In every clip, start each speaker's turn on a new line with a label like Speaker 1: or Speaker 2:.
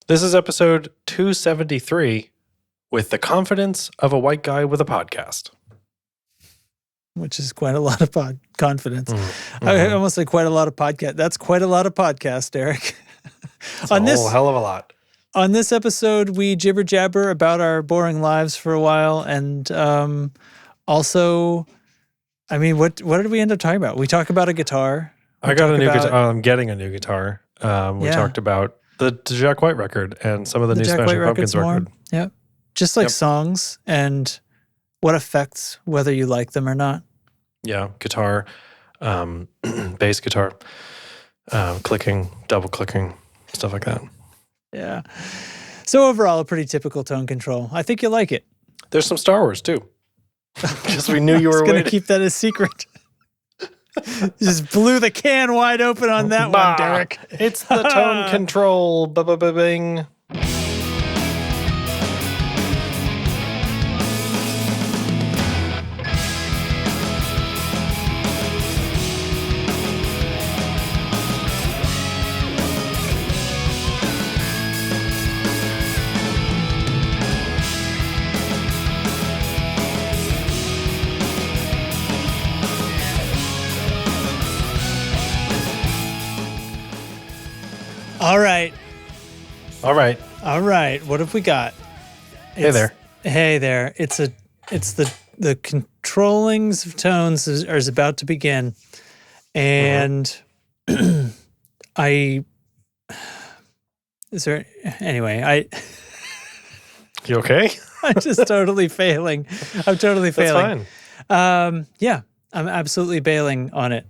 Speaker 1: This is episode 273 with the confidence of a white guy with a podcast.
Speaker 2: Which is quite a lot of confidence. I almost say quite a lot of podcast. That's quite a lot of podcast, Eric.
Speaker 1: It's a whole hell of a lot.
Speaker 2: On this episode, we jibber jabber about our boring lives for a while, and also, I mean, what did we end up talking about? We talked about a guitar.
Speaker 1: I got a new guitar. I'm getting a new guitar. We talked about the Jack White record and some of the new Smashing Pumpkins record.
Speaker 2: Yeah, just like songs and what affects whether you like them or not.
Speaker 1: Yeah, guitar, bass guitar, clicking, double clicking, stuff like that.
Speaker 2: Yeah. So overall, a pretty typical tone control. I think you like it.
Speaker 1: There's some Star Wars too. Because we knew you were
Speaker 2: going to keep that a secret. Just blew the can wide open on that one, Derek.
Speaker 1: It's the tone control. Bing. All right.
Speaker 2: What have we got?
Speaker 1: Hey there.
Speaker 2: It's the controllings of tones is about to begin, and You
Speaker 1: okay?
Speaker 2: I'm just totally failing. I'm totally failing.
Speaker 1: That's fine.
Speaker 2: Yeah, I'm absolutely bailing on it.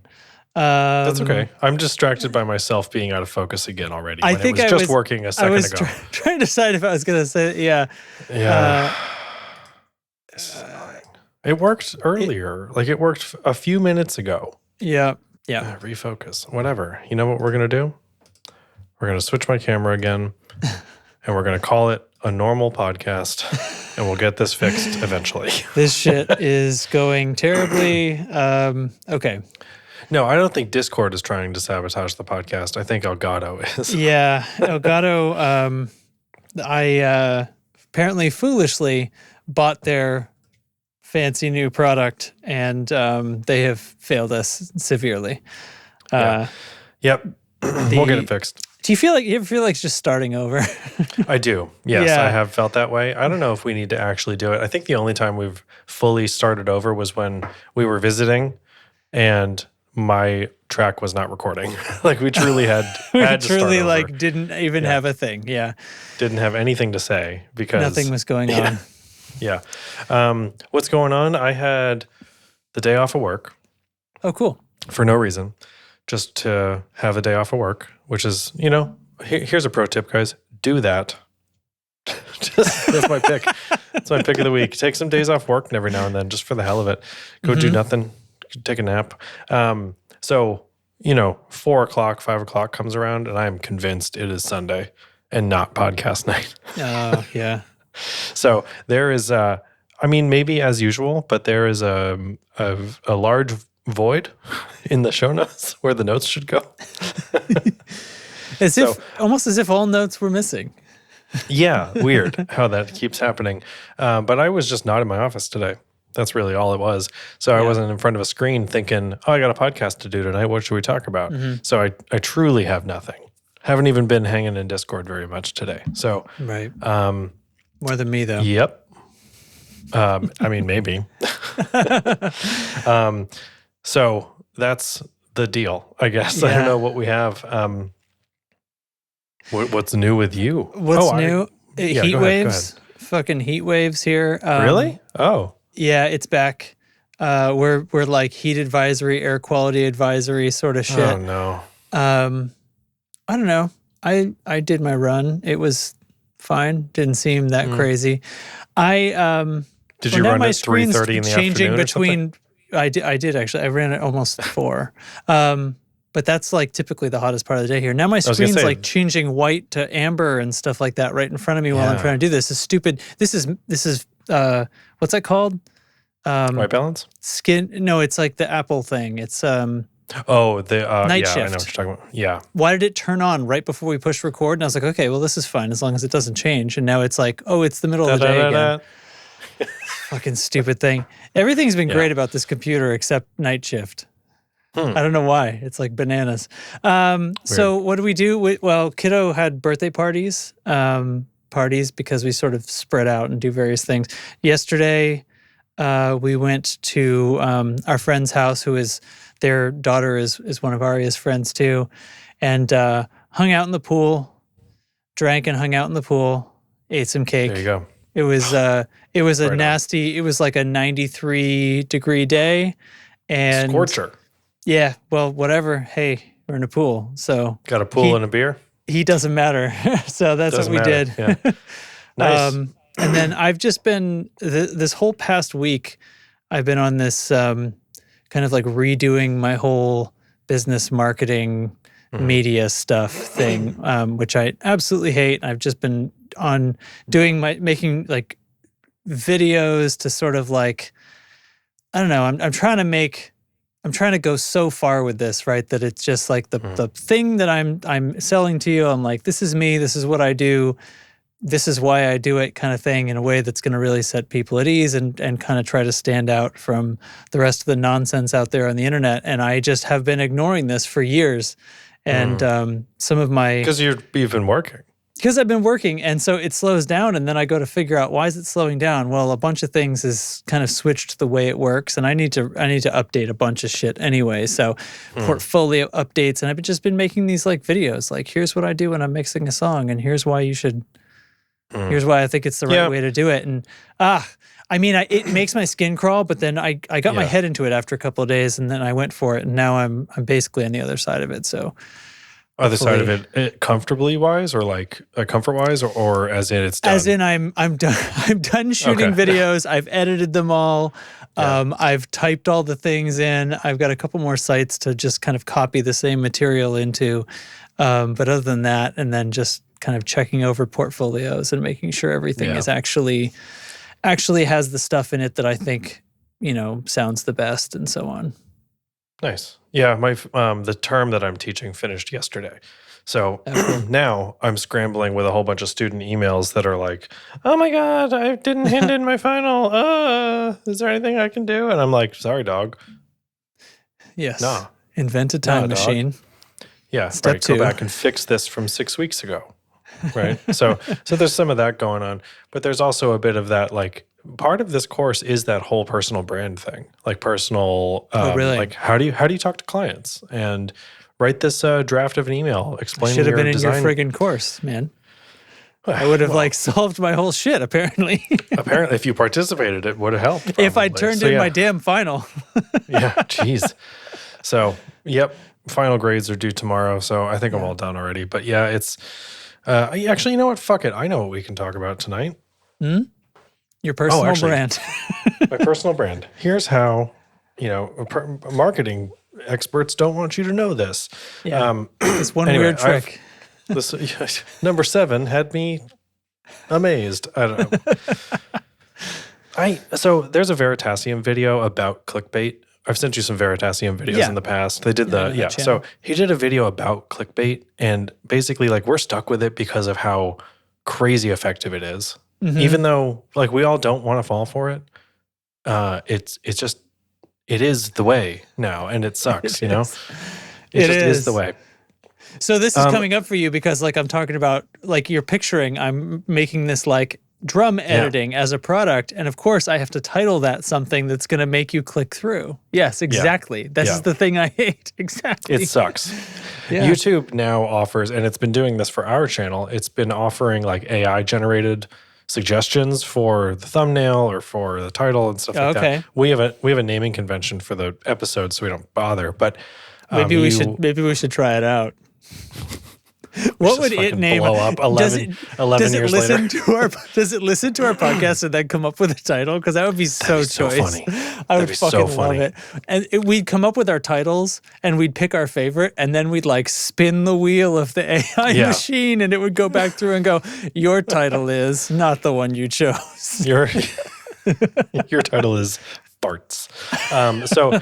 Speaker 1: That's okay. I'm distracted by myself being out of focus again already.
Speaker 2: I think it was just
Speaker 1: working a second ago.
Speaker 2: Trying to decide if I was going to say,
Speaker 1: Yeah. This is annoying. It worked earlier. It worked a few minutes ago.
Speaker 2: Yeah.
Speaker 1: Refocus. Whatever. You know what we're going to do? We're going to switch my camera again, and we're going to call it a normal podcast, and we'll get this fixed eventually.
Speaker 2: This shit is going terribly. Okay.
Speaker 1: No, I don't think Discord is trying to sabotage the podcast. I think Elgato is.
Speaker 2: Yeah, Elgato. I apparently foolishly bought their fancy new product, and they have failed us severely.
Speaker 1: Yep. We'll get it fixed.
Speaker 2: Do you ever feel like it's just starting over?
Speaker 1: I do. Yes,
Speaker 2: Yeah.
Speaker 1: I have felt that way. I don't know if we need to actually do it. I think the only time we've fully started over was when we were visiting and my track was not recording. We truly had to start over.
Speaker 2: Didn't even have a thing. Yeah.
Speaker 1: Didn't have anything to say because
Speaker 2: nothing was going on.
Speaker 1: Yeah. What's going on? I had the day off of work.
Speaker 2: Oh, cool.
Speaker 1: For no reason. Just to have a day off of work, which is, here's a pro tip, guys. Do that. That's my pick. That's my pick of the week. Take some days off work every now and then, just for the hell of it. Go do nothing. Take a nap. So, 4 o'clock, 5 o'clock comes around, and I am convinced it is Sunday and not podcast night.
Speaker 2: Oh, yeah.
Speaker 1: So there is, maybe as usual, but there is a large void in the show notes where the notes should go.
Speaker 2: Almost as if all notes were missing.
Speaker 1: Yeah, weird how that keeps happening. But I was just not in my office today. That's really all it was. So I wasn't in front of a screen thinking, I got a podcast to do tonight. What should we talk about? So I truly have nothing. Haven't even been hanging in Discord very much today. So
Speaker 2: right. More than me, though.
Speaker 1: Yep. Maybe. So that's the deal, I guess. Yeah. I don't know what we have. What's new with you?
Speaker 2: What's new? Heat waves. Go ahead. Fucking heat waves here.
Speaker 1: Really? Oh.
Speaker 2: Yeah, it's back. We're like heat advisory, air quality advisory sort of shit.
Speaker 1: Oh, no.
Speaker 2: I don't know. I did my run. It was fine. Didn't seem that crazy.
Speaker 1: Did you run at 3:30 in the afternoon
Speaker 2: between? I did actually. I ran at almost 4. But that's typically the hottest part of the day here. Now my screen's changing white to amber and stuff like that right in front of me while I'm trying to do this. It's stupid. This is what's that called?
Speaker 1: White balance?
Speaker 2: No, it's like the Apple thing. It's
Speaker 1: Oh, the
Speaker 2: Night
Speaker 1: yeah,
Speaker 2: shift.
Speaker 1: I know what you're talking about. Yeah.
Speaker 2: Why did it turn on right before we pushed record? And I was like, okay, well, this is fine as long as it doesn't change. And now it's like, oh, it's the middle of the day again. Fucking stupid thing. Everything's been great about this computer except night shift. I don't know why. It's like bananas. So what do we do? Well, kiddo had birthday parties because we sort of spread out and do various things. Yesterday, we went to our friend's house, their daughter is one of Aria's friends too, and hung out in the pool, drank and hung out in the pool, ate some cake.
Speaker 1: There you go.
Speaker 2: It was a
Speaker 1: Right
Speaker 2: nasty. It was like a 93-degree day, and
Speaker 1: Scorcher.
Speaker 2: Yeah, well, whatever. Hey, we're in a pool, so
Speaker 1: Got a pool and a beer.
Speaker 2: He doesn't matter, so that's what we did.
Speaker 1: Yeah. Nice.
Speaker 2: And then I've just been this whole past week. I've been on this kind of like redoing my whole business marketing media stuff thing, which I absolutely hate. I've just been on making like videos to sort of like, I don't know. I'm trying to go so far with this, right? That it's just like the thing that I'm selling to you. I'm like, this is me. This is what I do. This is why I do it, kind of thing, in a way that's going to really set people at ease and kind of try to stand out from the rest of the nonsense out there on the internet. And I just have been ignoring this for years. And some of my...
Speaker 1: Because you've been working.
Speaker 2: Because I've been working, and so it slows down, and then I go to figure out, why is it slowing down? Well, a bunch of things is kind of switched the way it works, and I need to update a bunch of shit anyway. So portfolio updates, and I've just been making these like videos, like, here's what I do when I'm mixing a song, and here's why you should... Here's why I think it's the right way to do it. And I mean, it makes my skin crawl, but then I got my head into it after a couple of days, and then I went for it, and now I'm basically on the other side of it. So
Speaker 1: other side of it, comfortably wise, or like comfort wise, or as in it's done?
Speaker 2: As in I'm done. I'm done shooting videos. I've edited them all. I've typed all the things in. I've got a couple more sites to just kind of copy the same material into. But other than that, and then just kind of checking over portfolios and making sure everything is actually has the stuff in it that I think, sounds the best, and so on. Nice.
Speaker 1: Yeah, my the term that I'm teaching finished yesterday. So now I'm scrambling with a whole bunch of student emails that are like, oh my God, I didn't hand in my final. Is there anything I can do? And I'm like, sorry, dog.
Speaker 2: Yes. No. Invent a time machine.
Speaker 1: Yeah.
Speaker 2: Step 2.
Speaker 1: Go back and fix this from 6 weeks ago. Right. So there's some of that going on, but there's also a bit of that, like, part of this course is that whole personal brand thing, like personal,
Speaker 2: really?
Speaker 1: Like how do you talk to clients and write this draft of an email explaining your design.
Speaker 2: Should have been in your friggin' course, man. I would have solved my whole shit, apparently.
Speaker 1: Apparently, if you participated, it would have helped. Probably.
Speaker 2: If I turned in my damn final.
Speaker 1: Yeah, jeez. So, yep, final grades are due tomorrow, so I think I'm all done already. But yeah, it's actually, you know what? Fuck it. I know what we can talk about tonight.
Speaker 2: Your personal brand.
Speaker 1: My personal brand. Here's how, marketing experts don't want you to know this.
Speaker 2: Yeah. It's one weird trick.
Speaker 1: Number 7 had me amazed. I don't know. So there's a Veritasium video about clickbait. I've sent you some Veritasium videos in the past. They did so he did a video about clickbait, and basically, like, we're stuck with it because of how crazy effective it is. Mm-hmm. Even though, like, we all don't want to fall for it, it is the way now, and it sucks, It is the way.
Speaker 2: So this is coming up for you because, like, I'm talking about, like, you're picturing, I'm making this, like, drum editing as a product, and of course I have to title that something that's going to make you click through. Yes, exactly. This is the thing I hate. Exactly.
Speaker 1: It sucks. YouTube now offers, and it's been doing this for our channel, it's been offering, like, AI-generated suggestions for the thumbnail or for the title and stuff like that. We have a naming convention for the episode, so we don't bother. But
Speaker 2: maybe we should try it out. What would it name?
Speaker 1: Blow up 11 years later.
Speaker 2: Does it listen to our podcast and then come up with a title? Because that would be so choice. I would fucking love it. And we'd come up with our titles and we'd pick our favorite, and then we'd like spin the wheel of the AI machine, and it would go back through and go, your title is not the one you chose.
Speaker 1: Your title is farts. So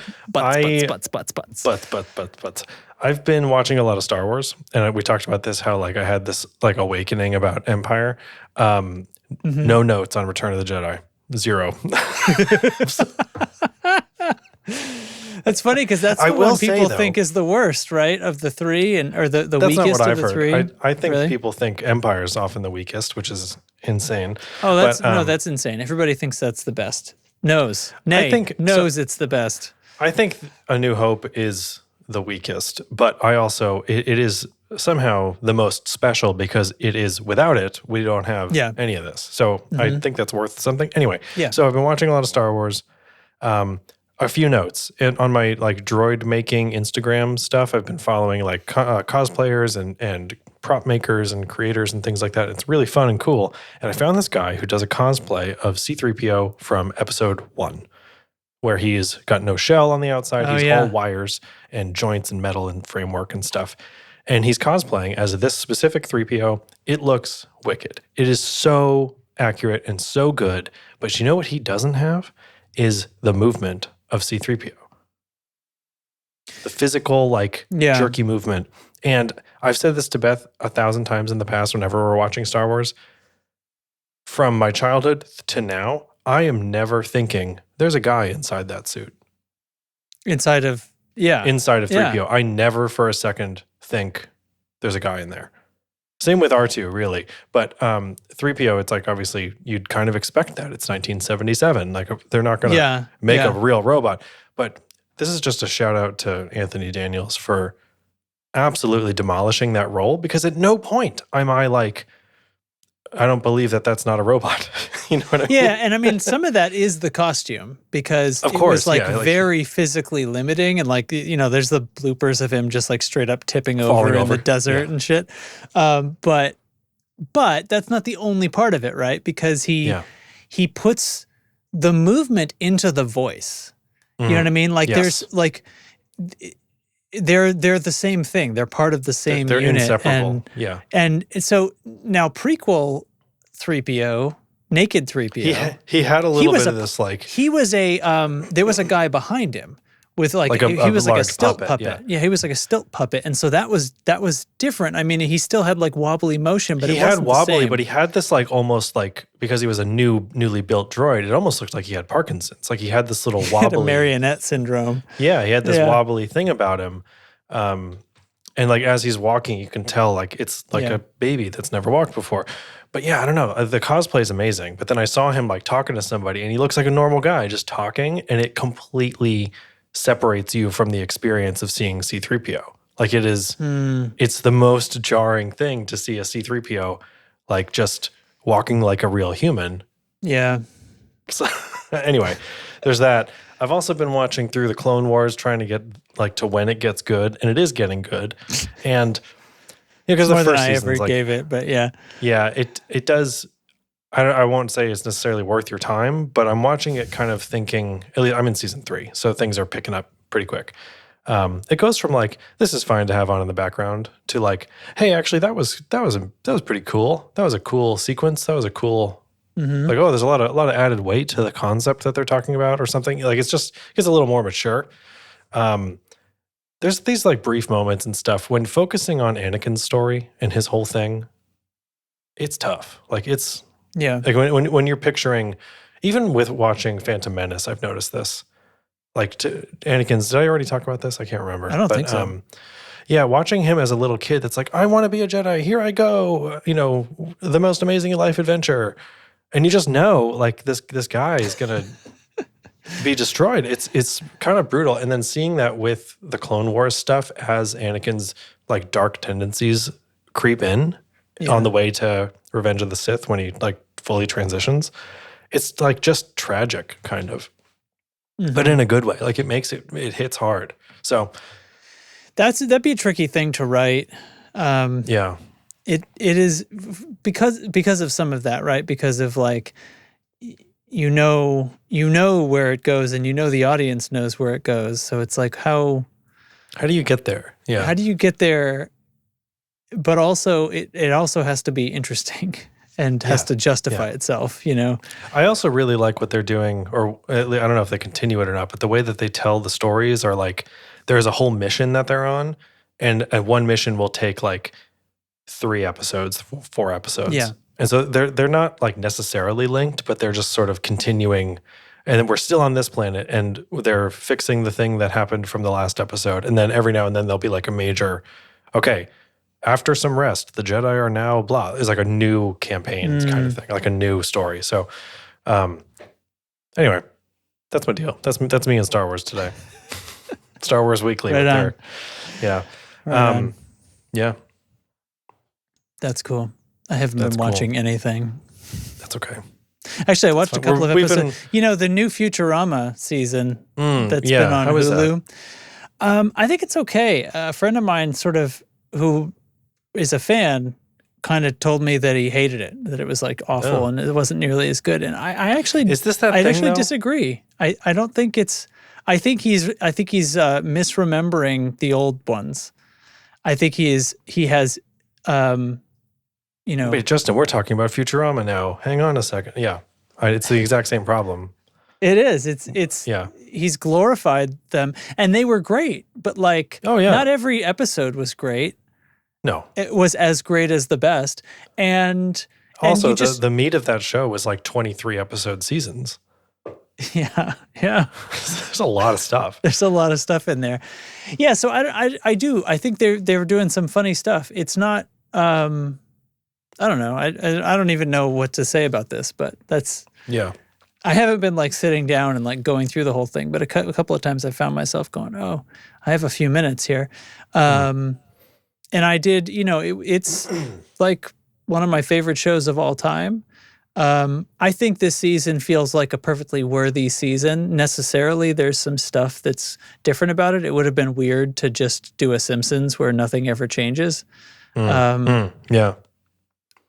Speaker 1: butts. I've been watching a lot of Star Wars, and we talked about this, how like I had this like awakening about Empire. No notes on Return of the Jedi. 0.
Speaker 2: That's funny because that's the one people think is the worst, right? Of the three, or the weakest of the three.
Speaker 1: I think people think Empire is often the weakest, which is insane.
Speaker 2: Oh, that's insane. Everybody thinks that's the best. Knows it's the best.
Speaker 1: I think A New Hope is the weakest, but I also it is somehow the most special because it is without it we don't have any of this. So I think that's worth something. Anyway, so I've been watching a lot of Star Wars. A few notes on my like droid making Instagram stuff. I've been following like cosplayers and prop makers and creators and things like that. It's really fun and cool. And I found this guy who does a cosplay of C-3PO from episode 1, where he's got no shell on the outside. He's all wires and joints and metal and framework and stuff. And he's cosplaying as this specific 3PO. It looks wicked. It is so accurate and so good. But you know what he doesn't have is the movement of C-3PO. The physical, like, jerky movement. And I've said this to Beth 1,000 times in the past whenever we're watching Star Wars. From my childhood to now, I am never thinking, there's a guy inside that suit. Inside of 3PO. Yeah. I never for a second think there's a guy in there. Same with R2, really. But 3PO, it's like, obviously, you'd kind of expect that. It's 1977. Like, they're not going to make a real robot. But this is just a shout out to Anthony Daniels for absolutely demolishing that role, because at no point am I like, I don't believe that that's not a robot. You know what I mean?
Speaker 2: Yeah, and I mean, some of that is the costume, because it was like very physically limiting, and like, you know, there's the bloopers of him just like straight up tipping over in the desert and shit. But that's not the only part of it, right? Because he puts the movement into the voice. You know what I mean? Like there's like they're the same thing. They're part of the same
Speaker 1: they're
Speaker 2: unit.
Speaker 1: Inseparable.
Speaker 2: And so now prequel 3PO, naked 3PO.
Speaker 1: He had a little bit of this like...
Speaker 2: He was a... there was a guy behind him with like he was like a stilt puppet. Yeah, he was like a stilt puppet. And so that was different. I mean, he still had like wobbly motion, but it wasn't the same.
Speaker 1: But he had this like almost like, because he was a newly built droid, it almost looked like he had Parkinson's. Like he had this little wobbly...
Speaker 2: He had a marionette syndrome.
Speaker 1: Yeah, he had this wobbly thing about him. And like as he's walking, you can tell like it's like a baby that's never walked before. But yeah, I don't know. The cosplay is amazing. But then I saw him like talking to somebody, and he looks like a normal guy just talking, and it completely separates you from the experience of seeing C-3PO. Like it is, it's the most jarring thing to see a C-3PO like just walking like a real human.
Speaker 2: Yeah.
Speaker 1: So, anyway, there's that. I've also been watching through the Clone Wars, trying to get like to when it gets good, and it is getting good. And because the first season
Speaker 2: ever gave it, but yeah,
Speaker 1: it does. I won't say it's necessarily worth your time, but I'm watching it kind of thinking. At least I'm in season 3, so things are picking up pretty quick. It goes from like, this is fine to have on in the background, to like, hey, actually that was pretty cool. That was a cool sequence. That was a cool. Like, oh, there's a lot of added weight to the concept that they're talking about or something. Like it's a little more mature. There's these like brief moments and stuff when focusing on Anakin's story and his whole thing. It's tough. Like it's like when you're picturing, even with watching Phantom Menace, I've noticed this. Like Anakin's. Did I already talk about this? I can't remember.
Speaker 2: I don't think so.
Speaker 1: Yeah, watching him as a little kid, that's like, I want to be a Jedi. Here I go. You know, the most amazing life adventure. And you just know, like, this guy is going to be destroyed. It's kind of brutal. And then seeing that with the Clone Wars stuff as Anakin's, like, dark tendencies creep in on the way to Revenge of the Sith when he, like, fully transitions, it's, like, just tragic, kind of. But in a good way. Like, it hits hard. So...
Speaker 2: That'd be a tricky thing to write. It is because of some of that, right? Because of like, you know where it goes, and you know the audience knows where it goes. So it's like, how
Speaker 1: do you get there? Yeah.
Speaker 2: How do you get there? But also, it also has to be interesting. and has to justify itself, you know?
Speaker 1: I also really like what they're doing, or I don't know if they continue it or not, but the way that they tell the stories are like, there's a whole mission that they're on, and one mission will take like 3 episodes, 4 episodes.
Speaker 2: Yeah.
Speaker 1: And so they're not like necessarily linked, but they're just sort of continuing. And then we're still on this planet, and they're fixing the thing that happened from the last episode. And then every now and then there'll be like a major, okay, after some rest, the Jedi are now blah. It's like a new campaign kind of thing, like a new story. So anyway, that's my deal. That's me in Star Wars today. Star Wars Weekly right there. Yeah.
Speaker 2: Right
Speaker 1: yeah.
Speaker 2: That's cool. I haven't been watching anything.
Speaker 1: That's okay.
Speaker 2: Actually, I watched a couple of episodes. You know, the new Futurama season that's been on Hulu. I think it's okay. A friend of mine who is a fan kind of told me that he hated it, that it was like awful and it wasn't nearly as good. And I actually disagree. I don't think it's. I think he's misremembering the old ones. I think he has.
Speaker 1: Wait, Justin, we're talking about Futurama now. Hang on a second. Yeah, it's the exact same problem.
Speaker 2: It is. It's. He's glorified them, and they were great. But not every episode was great.
Speaker 1: No,
Speaker 2: it was as great as the best. And
Speaker 1: also, the meat of that show was like 23 episode seasons.
Speaker 2: Yeah.
Speaker 1: There's a lot of stuff.
Speaker 2: There's a lot of stuff in there. Yeah, so I do. I think they were doing some funny stuff. It's not. I don't know. I don't even know what to say about this, but that's.
Speaker 1: Yeah.
Speaker 2: I haven't been like sitting down and like going through the whole thing, but a couple of times I found myself going, "Oh, I have a few minutes here," and I did. It's like one of my favorite shows of all time. I think this season feels like a perfectly worthy season. Necessarily, there's some stuff that's different about it. It would have been weird to just do a Simpsons where nothing ever changes.
Speaker 1: Yeah.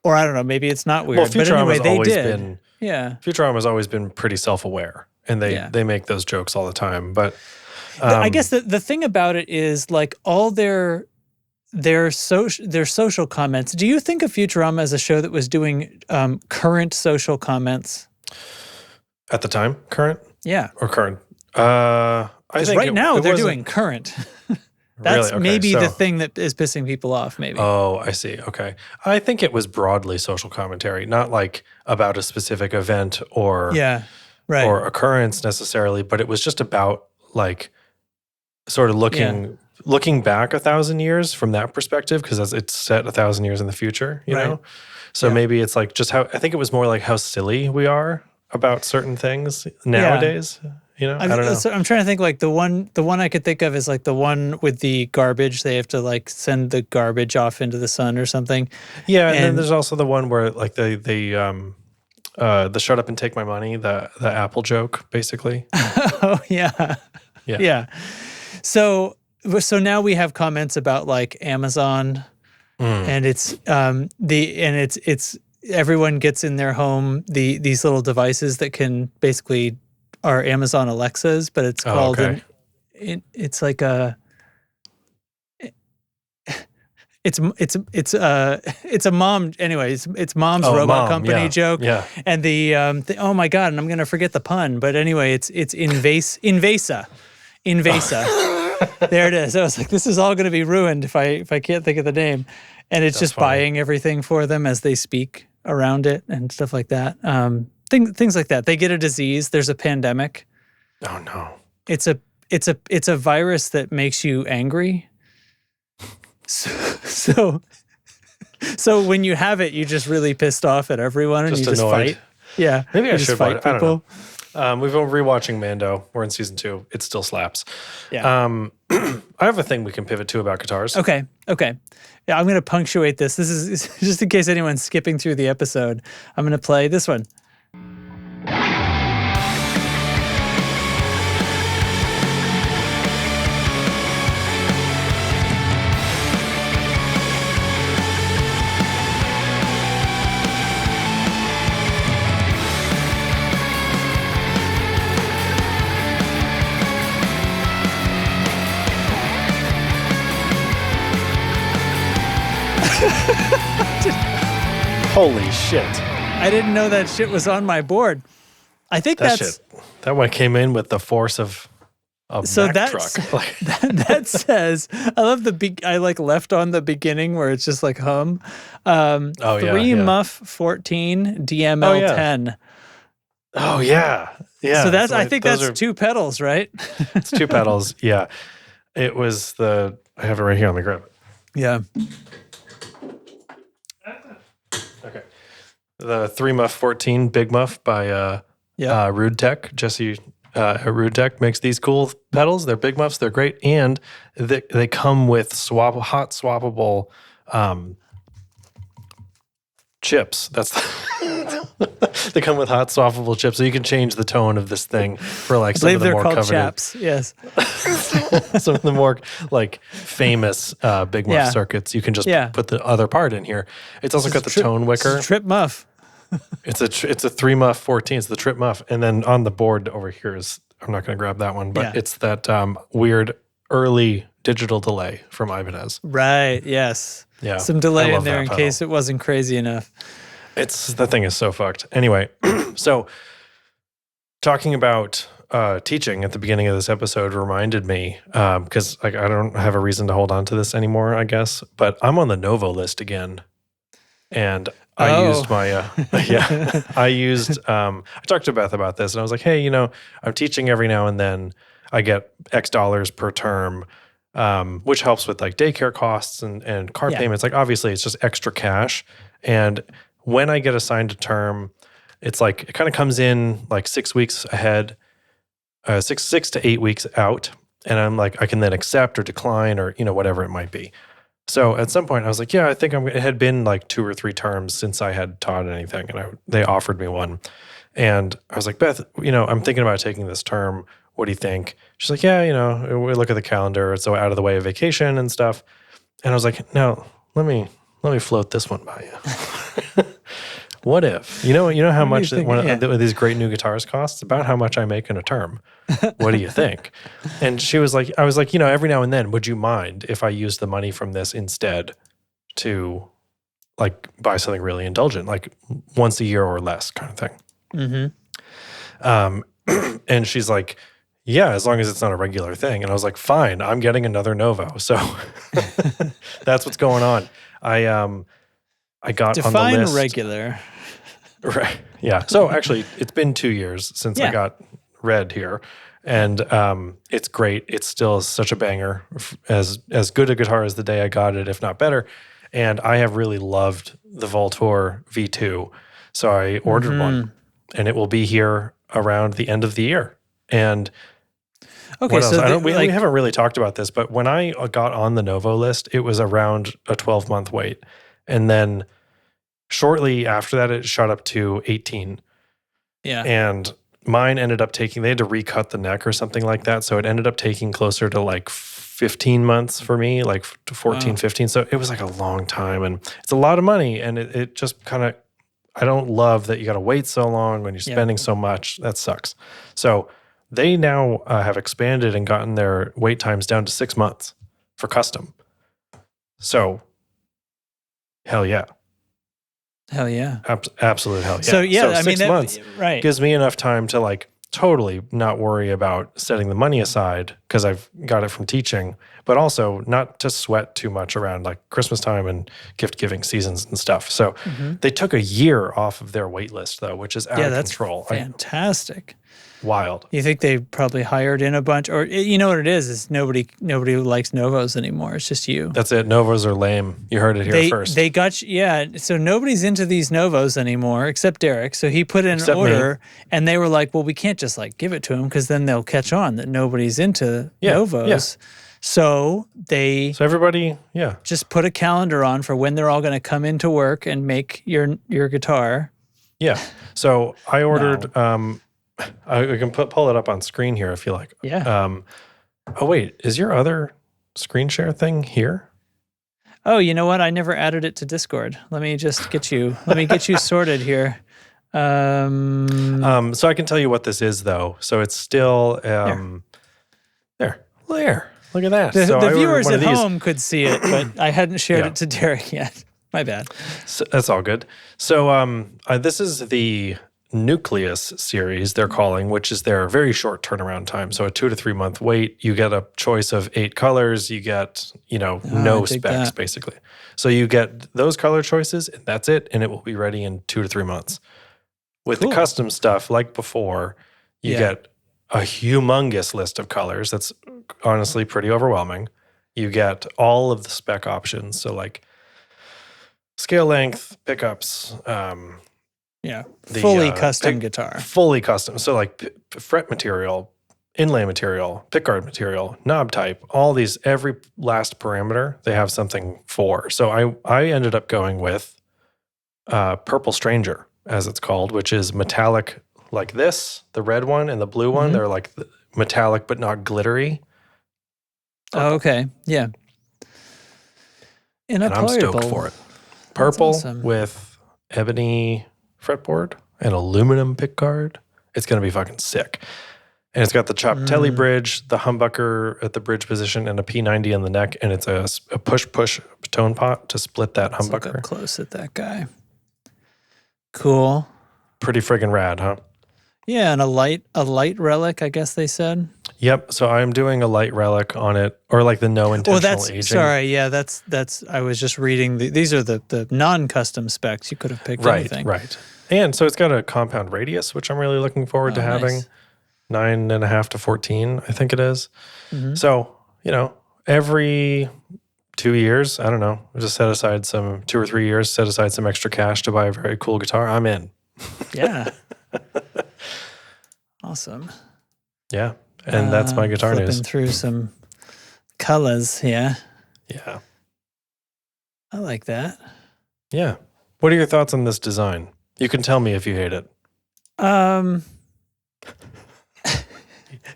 Speaker 2: Or I don't know, maybe it's not weird.
Speaker 1: Well, Futurama's
Speaker 2: always been. Yeah.
Speaker 1: Futurama's always been pretty self-aware, and they make those jokes all the time. But
Speaker 2: I guess the thing about it is like all their social comments. Do you think of Futurama as a show that was doing current social comments?
Speaker 1: At the time? Current?
Speaker 2: Yeah.
Speaker 1: Or current? I think
Speaker 2: right now they're doing current. That's
Speaker 1: really? Okay,
Speaker 2: maybe the thing that is pissing people off, maybe.
Speaker 1: Oh, I see. Okay. I think it was broadly social commentary, not like about a specific event or or occurrence necessarily, but it was just about like sort of looking back 1,000 years from that perspective, because it's set 1,000 years in the future, you know? So maybe it's like just I think it was more like how silly we are about certain things nowadays. I don't know.
Speaker 2: So I'm trying to think like the one I could think of is like the one with the garbage. They have to like send the garbage off into the sun or something.
Speaker 1: Yeah, and then there's also the one where like the shut up and take my money, the Apple joke, basically.
Speaker 2: Oh yeah. So now we have comments about like Amazon, and it's it's everyone gets in their home these little devices that can basically are Amazon Alexas, but it's called it's like a it's a mom. Anyways, it's mom's robot company joke.
Speaker 1: Yeah.
Speaker 2: And the oh my god, and I'm gonna forget the pun, but anyway, it's Invasa. There it is. I was like, this is all gonna be ruined if I can't think of the name. And it's just buying everything for them as they speak around it and stuff like that. Things like that. They get a disease. There's a pandemic.
Speaker 1: Oh no!
Speaker 2: It's a virus that makes you angry. So when you have it, you're just really pissed off at everyone, and you just fight. Yeah,
Speaker 1: maybe I should fight people. I don't know. We've been rewatching Mando. We're in season 2. It still slaps.
Speaker 2: Yeah.
Speaker 1: I have a thing we can pivot to about guitars.
Speaker 2: Okay. Yeah, I'm going to punctuate this. This is just in case anyone's skipping through the episode. I'm going to play this one.
Speaker 1: Holy shit.
Speaker 2: I didn't know that shit was on my board. I think
Speaker 1: that one came in with the force of a Mack truck.
Speaker 2: That says, I love I left on the beginning where it's just like hum. 3 Muff 14 DML 10.
Speaker 1: Oh yeah. Yeah.
Speaker 2: So I think that's 2 pedals, right?
Speaker 1: It's 2 pedals. Yeah. It was I have it right here on the grip.
Speaker 2: Yeah.
Speaker 1: Okay. The 3 Muff 14 Big Muff by Rude Tech. Jesse at Rude Tech makes these cool pedals. They're big muffs. They're great. And they come with hot swappable chips. They come with hot swappable chips, so you can change the tone of this thing for like some of the more coveted.
Speaker 2: Chaps. Yes.
Speaker 1: Some of the more like famous big muff circuits. You can just put the other part in here. It's also got the tone wicker.
Speaker 2: It's a trip muff.
Speaker 1: It's a 3 Muff 14. It's the trip muff, and then on the board over here is, I'm not going to grab that one, but it's that weird early digital delay from Ibanez.
Speaker 2: Right. Yes.
Speaker 1: Yeah.
Speaker 2: Some delay in there in case it wasn't crazy enough.
Speaker 1: That thing is so fucked. Anyway, so talking about teaching at the beginning of this episode reminded me, because I don't have a reason to hold on to this anymore, I guess, but I'm on the Novo list again. And I used my, I talked to Beth about this and I was like, hey, I'm teaching every now and then. I get X dollars per term, which helps with like daycare costs and car payments. Like obviously it's just extra cash. And when I get assigned a term, it's like, it kind of comes in like 6 weeks ahead, 6 to 8 weeks out. And I'm like, I can then accept or decline or, whatever it might be. So at some point I was like, I think it had been like 2 or 3 terms since I had taught anything. And they offered me one. And I was like, Beth, I'm thinking about taking this term. What do you think? She's like, we look at the calendar. It's so out of the way of vacation and stuff. And I was like, no, let me float this one by you. What if, how much one of these great new guitars costs? About how much I make in a term. What do you think? And I was like, every now and then, would you mind if I used the money from this instead to like buy something really indulgent, like once a year or less kind of thing? Mm-hmm. And she's like, yeah, as long as it's not a regular thing. And I was like, fine, I'm getting another Novo. So that's what's going on. I got on the list.
Speaker 2: Define regular.
Speaker 1: Right. Yeah. So actually, it's been 2 years since I got Red here, and it's great. It's still such a banger, as good a guitar as the day I got it, if not better. And I have really loved the Voltor V2, so I ordered one, and it will be here around the end of the year. And what else? So we haven't really talked about this, but when I got on the Novo list, it was around a 12-month wait, and then shortly after that, it shot up to 18. Yeah. And mine ended up they had to recut the neck or something like that. So it ended up taking closer to like 15 months for me, like 14, 15. So it was like a long time. And it's a lot of money. And it just kind of, I don't love that you got to wait so long when you're spending so much. That sucks. So they now have expanded and gotten their wait times down to 6 months for custom. So, hell yeah.
Speaker 2: Hell yeah.
Speaker 1: Absolute hell yeah.
Speaker 2: So, I mean,
Speaker 1: 6 months gives me enough time to like totally not worry about setting the money aside because I've got it from teaching, but also not to sweat too much around like Christmas time and gift giving seasons and stuff. So they took a year off of their wait list though, which is out of control.
Speaker 2: Fantastic.
Speaker 1: Wild.
Speaker 2: You think they probably hired in a bunch, or you know what it is nobody likes Novos anymore. It's just you.
Speaker 1: That's it. Novos are lame. You heard it here first.
Speaker 2: They got so nobody's into these Novos anymore except Derek. So he put in an order and they were like, well, we can't just like give it to him because then they'll catch on that nobody's into Novos. Yeah. So
Speaker 1: everybody,
Speaker 2: just put a calendar on for when they're all going to come into work and make your guitar.
Speaker 1: Yeah. So I ordered, I can pull it up on screen here if you like.
Speaker 2: Yeah.
Speaker 1: Oh wait, is your other screen share thing here?
Speaker 2: Oh, you know what? I never added it to Discord. Let me just get you sorted here.
Speaker 1: So I can tell you what this is though. So it's still there. Look at that.
Speaker 2: The viewers at home could see it, but I hadn't shared it to Derek yet. My bad.
Speaker 1: So, that's all good. So this is the Nucleus series they're calling, which is their very short turnaround time. So a 2 to 3 month wait. You get a choice of 8 colors. You get, no specs basically. So you get those color choices and that's it. And it will be ready in 2 to 3 months. With the custom stuff, like before, you get a humongous list of colors. That's honestly pretty overwhelming. You get all of the spec options. So like scale length, pickups,
Speaker 2: fully custom guitar.
Speaker 1: Fully custom. So like fret material, inlay material, pickguard material, knob type, all these, every last parameter, they have something for. So I ended up going with Purple Stranger, as it's called, which is metallic like this, the red one and the blue one. They're like metallic but not glittery.
Speaker 2: Oh, okay. Yeah. And
Speaker 1: I'm stoked for it. Purple with ebony fretboard and aluminum pickguard. It's going to be fucking sick. And it's got the chopped telly bridge, the humbucker at the bridge position, and a P90 on the neck. And it's a push tone pot to split that humbucker.
Speaker 2: Look up close at that guy. Cool.
Speaker 1: Pretty friggin' rad, huh?
Speaker 2: Yeah, and a light relic, I guess they said.
Speaker 1: Yep. So I'm doing a light relic on it, or like the no intentional aging.
Speaker 2: Sorry. Yeah, that's. I was just reading. These are the non-custom specs. You could have picked anything.
Speaker 1: Right. And so it's got a compound radius, which I'm really looking forward to having. 9.5 to 14, I think it is. So, every 2 years, I don't know, just set aside 2 or 3 years, set aside some extra cash to buy a very cool guitar. I'm in.
Speaker 2: Yeah. Awesome.
Speaker 1: Yeah. And that's my guitar news.
Speaker 2: Flipping through some colors, yeah.
Speaker 1: Yeah.
Speaker 2: I like that.
Speaker 1: Yeah. What are your thoughts on this design? You can tell me if you hate it.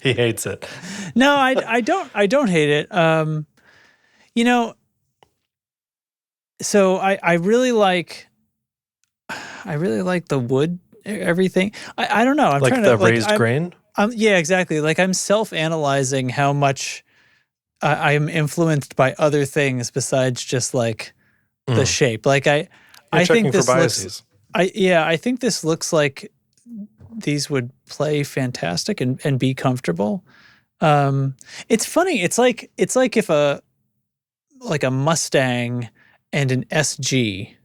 Speaker 1: He hates it.
Speaker 2: No, I don't hate it. So I really like the wood, everything. I don't know. I'm
Speaker 1: like
Speaker 2: trying
Speaker 1: the
Speaker 2: to
Speaker 1: raised grain?
Speaker 2: Yeah, exactly. Like I'm self-analyzing how much I am influenced by other things besides just like the shape. Like I think this looks. I think this looks like these would play fantastic and be comfortable. It's funny. It's like if a Mustang and an SG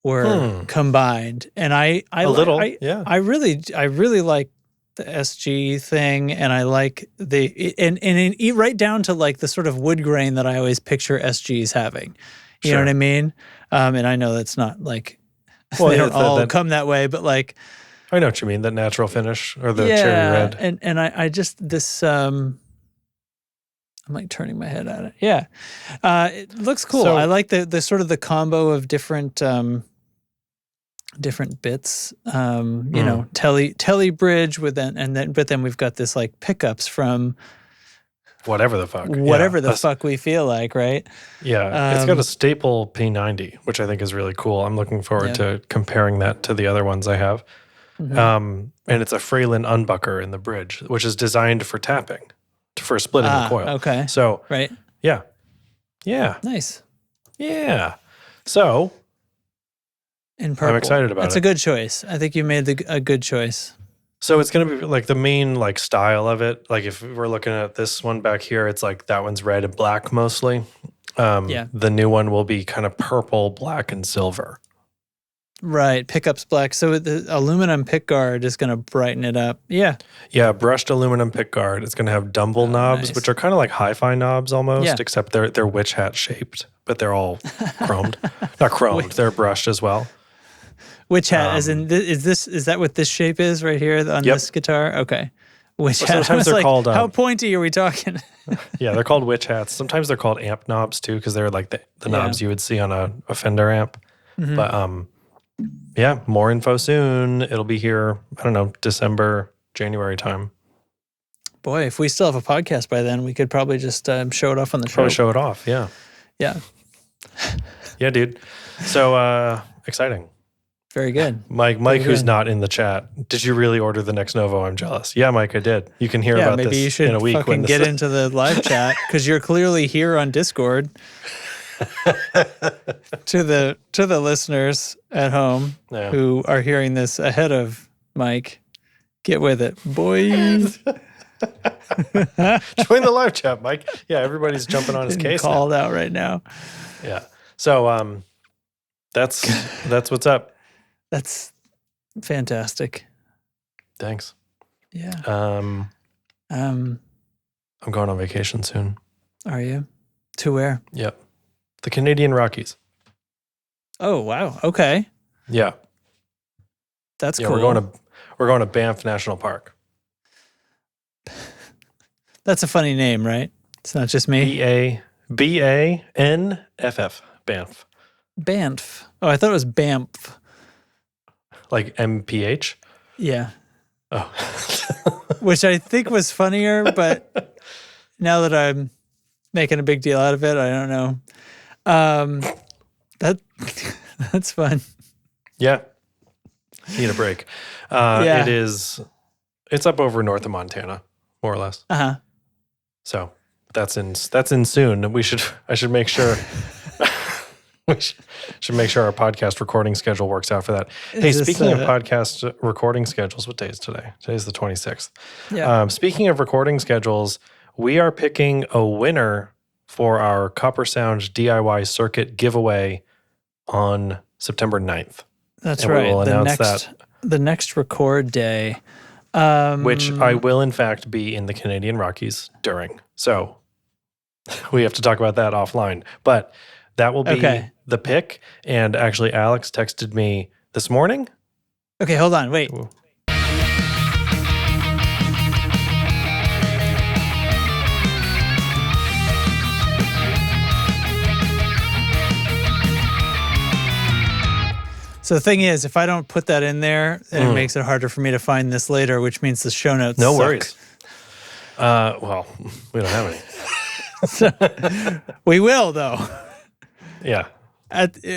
Speaker 2: were combined, and I really like the SG thing, and I like and right down to like the sort of wood grain that I always picture SGs having. You know what I mean? And I know that's not like they don't all come that way, but like.
Speaker 1: I know what you mean, the natural finish or the cherry red.
Speaker 2: And I just this I'm like turning my head at it. Yeah. It looks cool. So, I like the sort of the combo of different bits. Telly bridge with but then we've got this like pickups from
Speaker 1: whatever the fuck.
Speaker 2: Fuck we feel like, right?
Speaker 1: Yeah. It's got a staple P90, which I think is really cool. I'm looking forward to comparing that to the other ones I have. And it's a Fralin unbucker in the bridge, which is designed for tapping, for splitting the coil.
Speaker 2: Okay.
Speaker 1: So,
Speaker 2: right.
Speaker 1: Yeah.
Speaker 2: Nice.
Speaker 1: Yeah. So,
Speaker 2: in purple.
Speaker 1: I'm excited about it.
Speaker 2: That's a good choice. I think you made a good choice.
Speaker 1: So it's going to be like the main like style of it. Like if we're looking at this one back here, it's like that one's red and black mostly. The new one will be kind of purple, black, and silver.
Speaker 2: Right, pickups black. So the aluminum pickguard is going to brighten it up. Yeah.
Speaker 1: Yeah, brushed aluminum pickguard. It's going to have dumble knobs, which are kind of like hi-fi knobs almost, except they're witch hat shaped, but they're all chromed. Not chromed, they're brushed as well.
Speaker 2: Witch hat, as in, is that what this shape is right here on this guitar? Okay. Witch hat.
Speaker 1: Sometimes they're called.
Speaker 2: How pointy are we talking?
Speaker 1: Yeah, they're called witch hats. Sometimes they're called amp knobs too, because they're like the knobs you would see on a Fender amp. But yeah, more info soon. It'll be here, I don't know, December, January time.
Speaker 2: Boy, if we still have a podcast by then, we could probably just show it off on the show.
Speaker 1: Probably show it off, yeah.
Speaker 2: Yeah.
Speaker 1: Yeah, dude. So exciting.
Speaker 2: Very good.
Speaker 1: Mike, who's not in the chat. Did you really order the next Novo? I'm jealous. Yeah, Mike, I did. You can hear about this in a week.
Speaker 2: Maybe you should fucking get into the live chat because you're clearly here on Discord. to the listeners at home who are hearing this ahead of Mike, get with it, boys.
Speaker 1: Join the live chat, Mike. Yeah, everybody's jumping on his case.
Speaker 2: Called out right now.
Speaker 1: Yeah. So that's what's up.
Speaker 2: That's fantastic.
Speaker 1: Thanks.
Speaker 2: Yeah.
Speaker 1: I'm going on vacation soon.
Speaker 2: Are you? To where?
Speaker 1: Yep. The Canadian Rockies.
Speaker 2: Oh, wow. Okay.
Speaker 1: Yeah.
Speaker 2: That's cool.
Speaker 1: We're going to Banff National Park.
Speaker 2: That's a funny name, right? It's not just me.
Speaker 1: Banff. Banff.
Speaker 2: Banff. Oh, I thought it was Banff.
Speaker 1: Like MPH?
Speaker 2: Yeah.
Speaker 1: Oh.
Speaker 2: Which I think was funnier, but now that I'm making a big deal out of it, I don't know. That's fun.
Speaker 1: Yeah. Need a break.
Speaker 2: Yeah.
Speaker 1: It's up over north of Montana, more or less.
Speaker 2: Uh-huh.
Speaker 1: So that's in soon. I should make sure we should make sure our podcast recording schedule works out for that. Hey, speaking of podcast recording schedules, what day is today? Today's the 26th.
Speaker 2: Yeah.
Speaker 1: Speaking of recording schedules, we are picking a winner for our Copper Sound DIY circuit giveaway on September 9th.
Speaker 2: That's
Speaker 1: and
Speaker 2: right.
Speaker 1: We will announce that.
Speaker 2: The next record day.
Speaker 1: Which I will, in fact, be in the Canadian Rockies during. So we have to talk about that offline. But that will be the pick. And actually, Alex texted me this morning.
Speaker 2: Okay, hold on. Wait.
Speaker 1: Ooh.
Speaker 2: So the thing is, if I don't put that in there, then it makes it harder for me to find this later, which means the show notes
Speaker 1: No
Speaker 2: suck.
Speaker 1: worries. Well, we don't have any.
Speaker 2: We will, though.
Speaker 1: Yeah.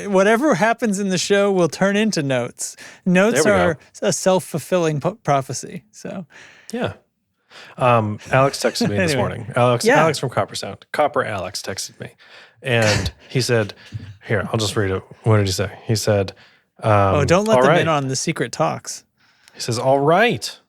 Speaker 2: Whatever happens in the show will turn into notes. Notes are a self-fulfilling prophecy. So,
Speaker 1: yeah. Alex texted me this morning. Alex from Copper Sound. Copper Alex texted me. And he said, here, I'll just read it. What did he say? He said,
Speaker 2: don't let them in on the secret talks.
Speaker 1: He says, all right.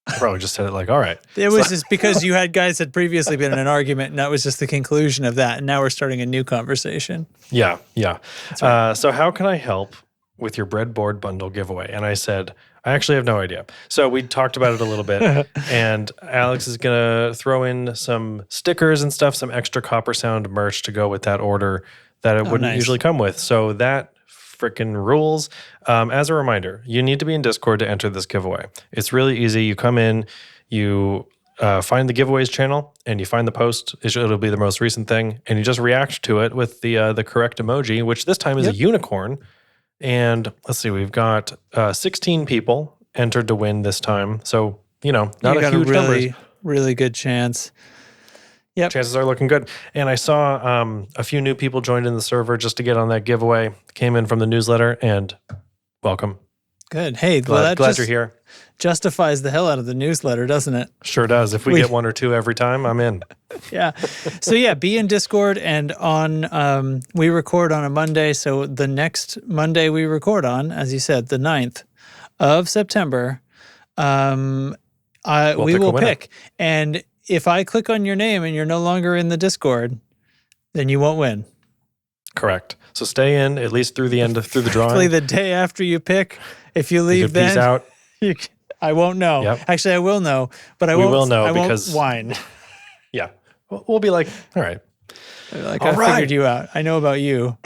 Speaker 1: I probably just said it like, all right.
Speaker 2: It was just because you had guys had previously been in an argument, and that was just the conclusion of that. And now we're starting a new conversation.
Speaker 1: Yeah, yeah.
Speaker 2: Right.
Speaker 1: So how can I help with your breadboard bundle giveaway? And I said, I actually have no idea. So we talked about it a little bit, and Alex is going to throw in some stickers and stuff, some extra Copper Sound merch to go with that order that it wouldn't usually come with. So that freaking rules. As a reminder, you need to be in Discord to enter this giveaway. It's really easy. You come in, you find the giveaways channel, and you find the post. It'll be the most recent thing, and you just react to it with the correct emoji, which this time is a unicorn. And let's see, we've got 16 people entered to win this time. So, not a huge number.
Speaker 2: Really good chance. Yep.
Speaker 1: Chances are looking good. And I saw a few new people joined in the server just to get on that giveaway. Came in from the newsletter, and welcome.
Speaker 2: Good. Hey,
Speaker 1: glad you're here.
Speaker 2: Justifies the hell out of the newsletter, doesn't it?
Speaker 1: Sure does. If we get one or two every time, I'm in.
Speaker 2: Yeah. So be in Discord, and on we record on a Monday. So the next Monday we record on, as you said, the 9th of September, we will pick. And if I click on your name and you're no longer in the Discord, then you won't win.
Speaker 1: Correct. So stay in at least through the end, through the drawing.
Speaker 2: Hopefully the day after you pick. If you leave, then
Speaker 1: peace out.
Speaker 2: I won't know.
Speaker 1: Yep.
Speaker 2: Actually, I will know, but I won't whine.
Speaker 1: Yeah. We'll be like, all right.
Speaker 2: Like, I figured you out. I know about you.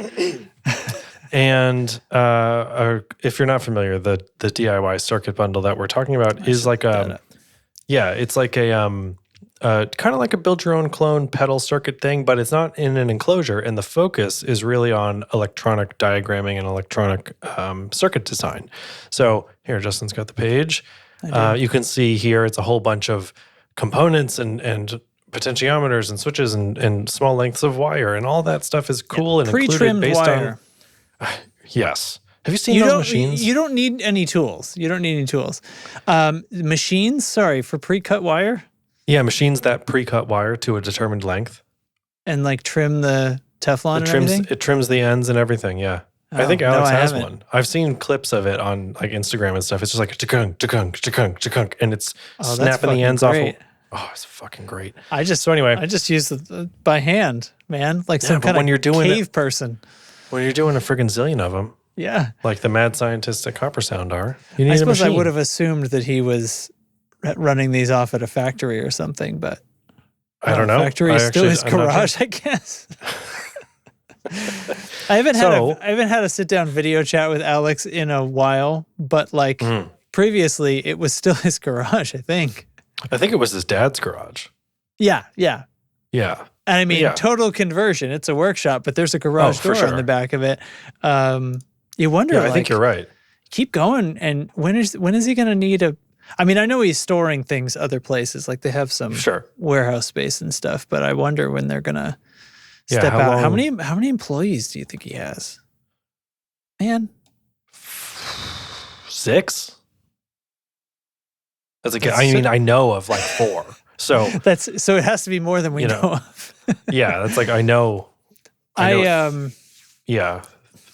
Speaker 1: And if you're not familiar, the DIY circuit bundle that we're talking about is like it's like a kind of like a build your own clone pedal circuit thing, but it's not in an enclosure, and the focus is really on electronic diagramming and electronic circuit design. So here, Justin's got the page. You can see here it's a whole bunch of components and potentiometers and switches and small lengths of wire, and all that stuff is cool and included based
Speaker 2: wire.
Speaker 1: On. Yes. Have you seen those machines?
Speaker 2: You don't need any tools. Machines, for pre-cut wire.
Speaker 1: Yeah, machines that pre-cut wire to a determined length.
Speaker 2: And like trim the Teflon and everything?
Speaker 1: It trims the ends and everything, yeah. I think Alex has one. I've seen clips of it on like Instagram and stuff. It's just like chukunk, chukunk, chukunk, chukunk, and it's snapping the ends off. Oh, it's fucking great.
Speaker 2: I just use it by hand, man, like some kind of cave person.
Speaker 1: When you're doing a friggin' zillion of them,
Speaker 2: yeah,
Speaker 1: like the mad scientists at Copper Sound are. You need
Speaker 2: I suppose
Speaker 1: a machine.
Speaker 2: I would have assumed that he was running these off at a factory or something, but
Speaker 1: I don't know.
Speaker 2: Factory is still his garage, I guess. I haven't had a sit down video chat with Alex in a while, but like previously it was still his garage, I think.
Speaker 1: I think it was his dad's garage.
Speaker 2: Yeah.
Speaker 1: And
Speaker 2: I mean, total conversion. It's a workshop, but there's a garage door on the back of it. You wonder.
Speaker 1: Yeah, I think you're right.
Speaker 2: Keep going, and when is he going to need a? I mean, I know he's storing things other places, like they have some warehouse space and stuff. But I wonder when they're going to step out. How many employees do you think he has? Man,
Speaker 1: 6. I know of like 4. So
Speaker 2: so it has to be more than we know of.
Speaker 1: Yeah, that's like I know.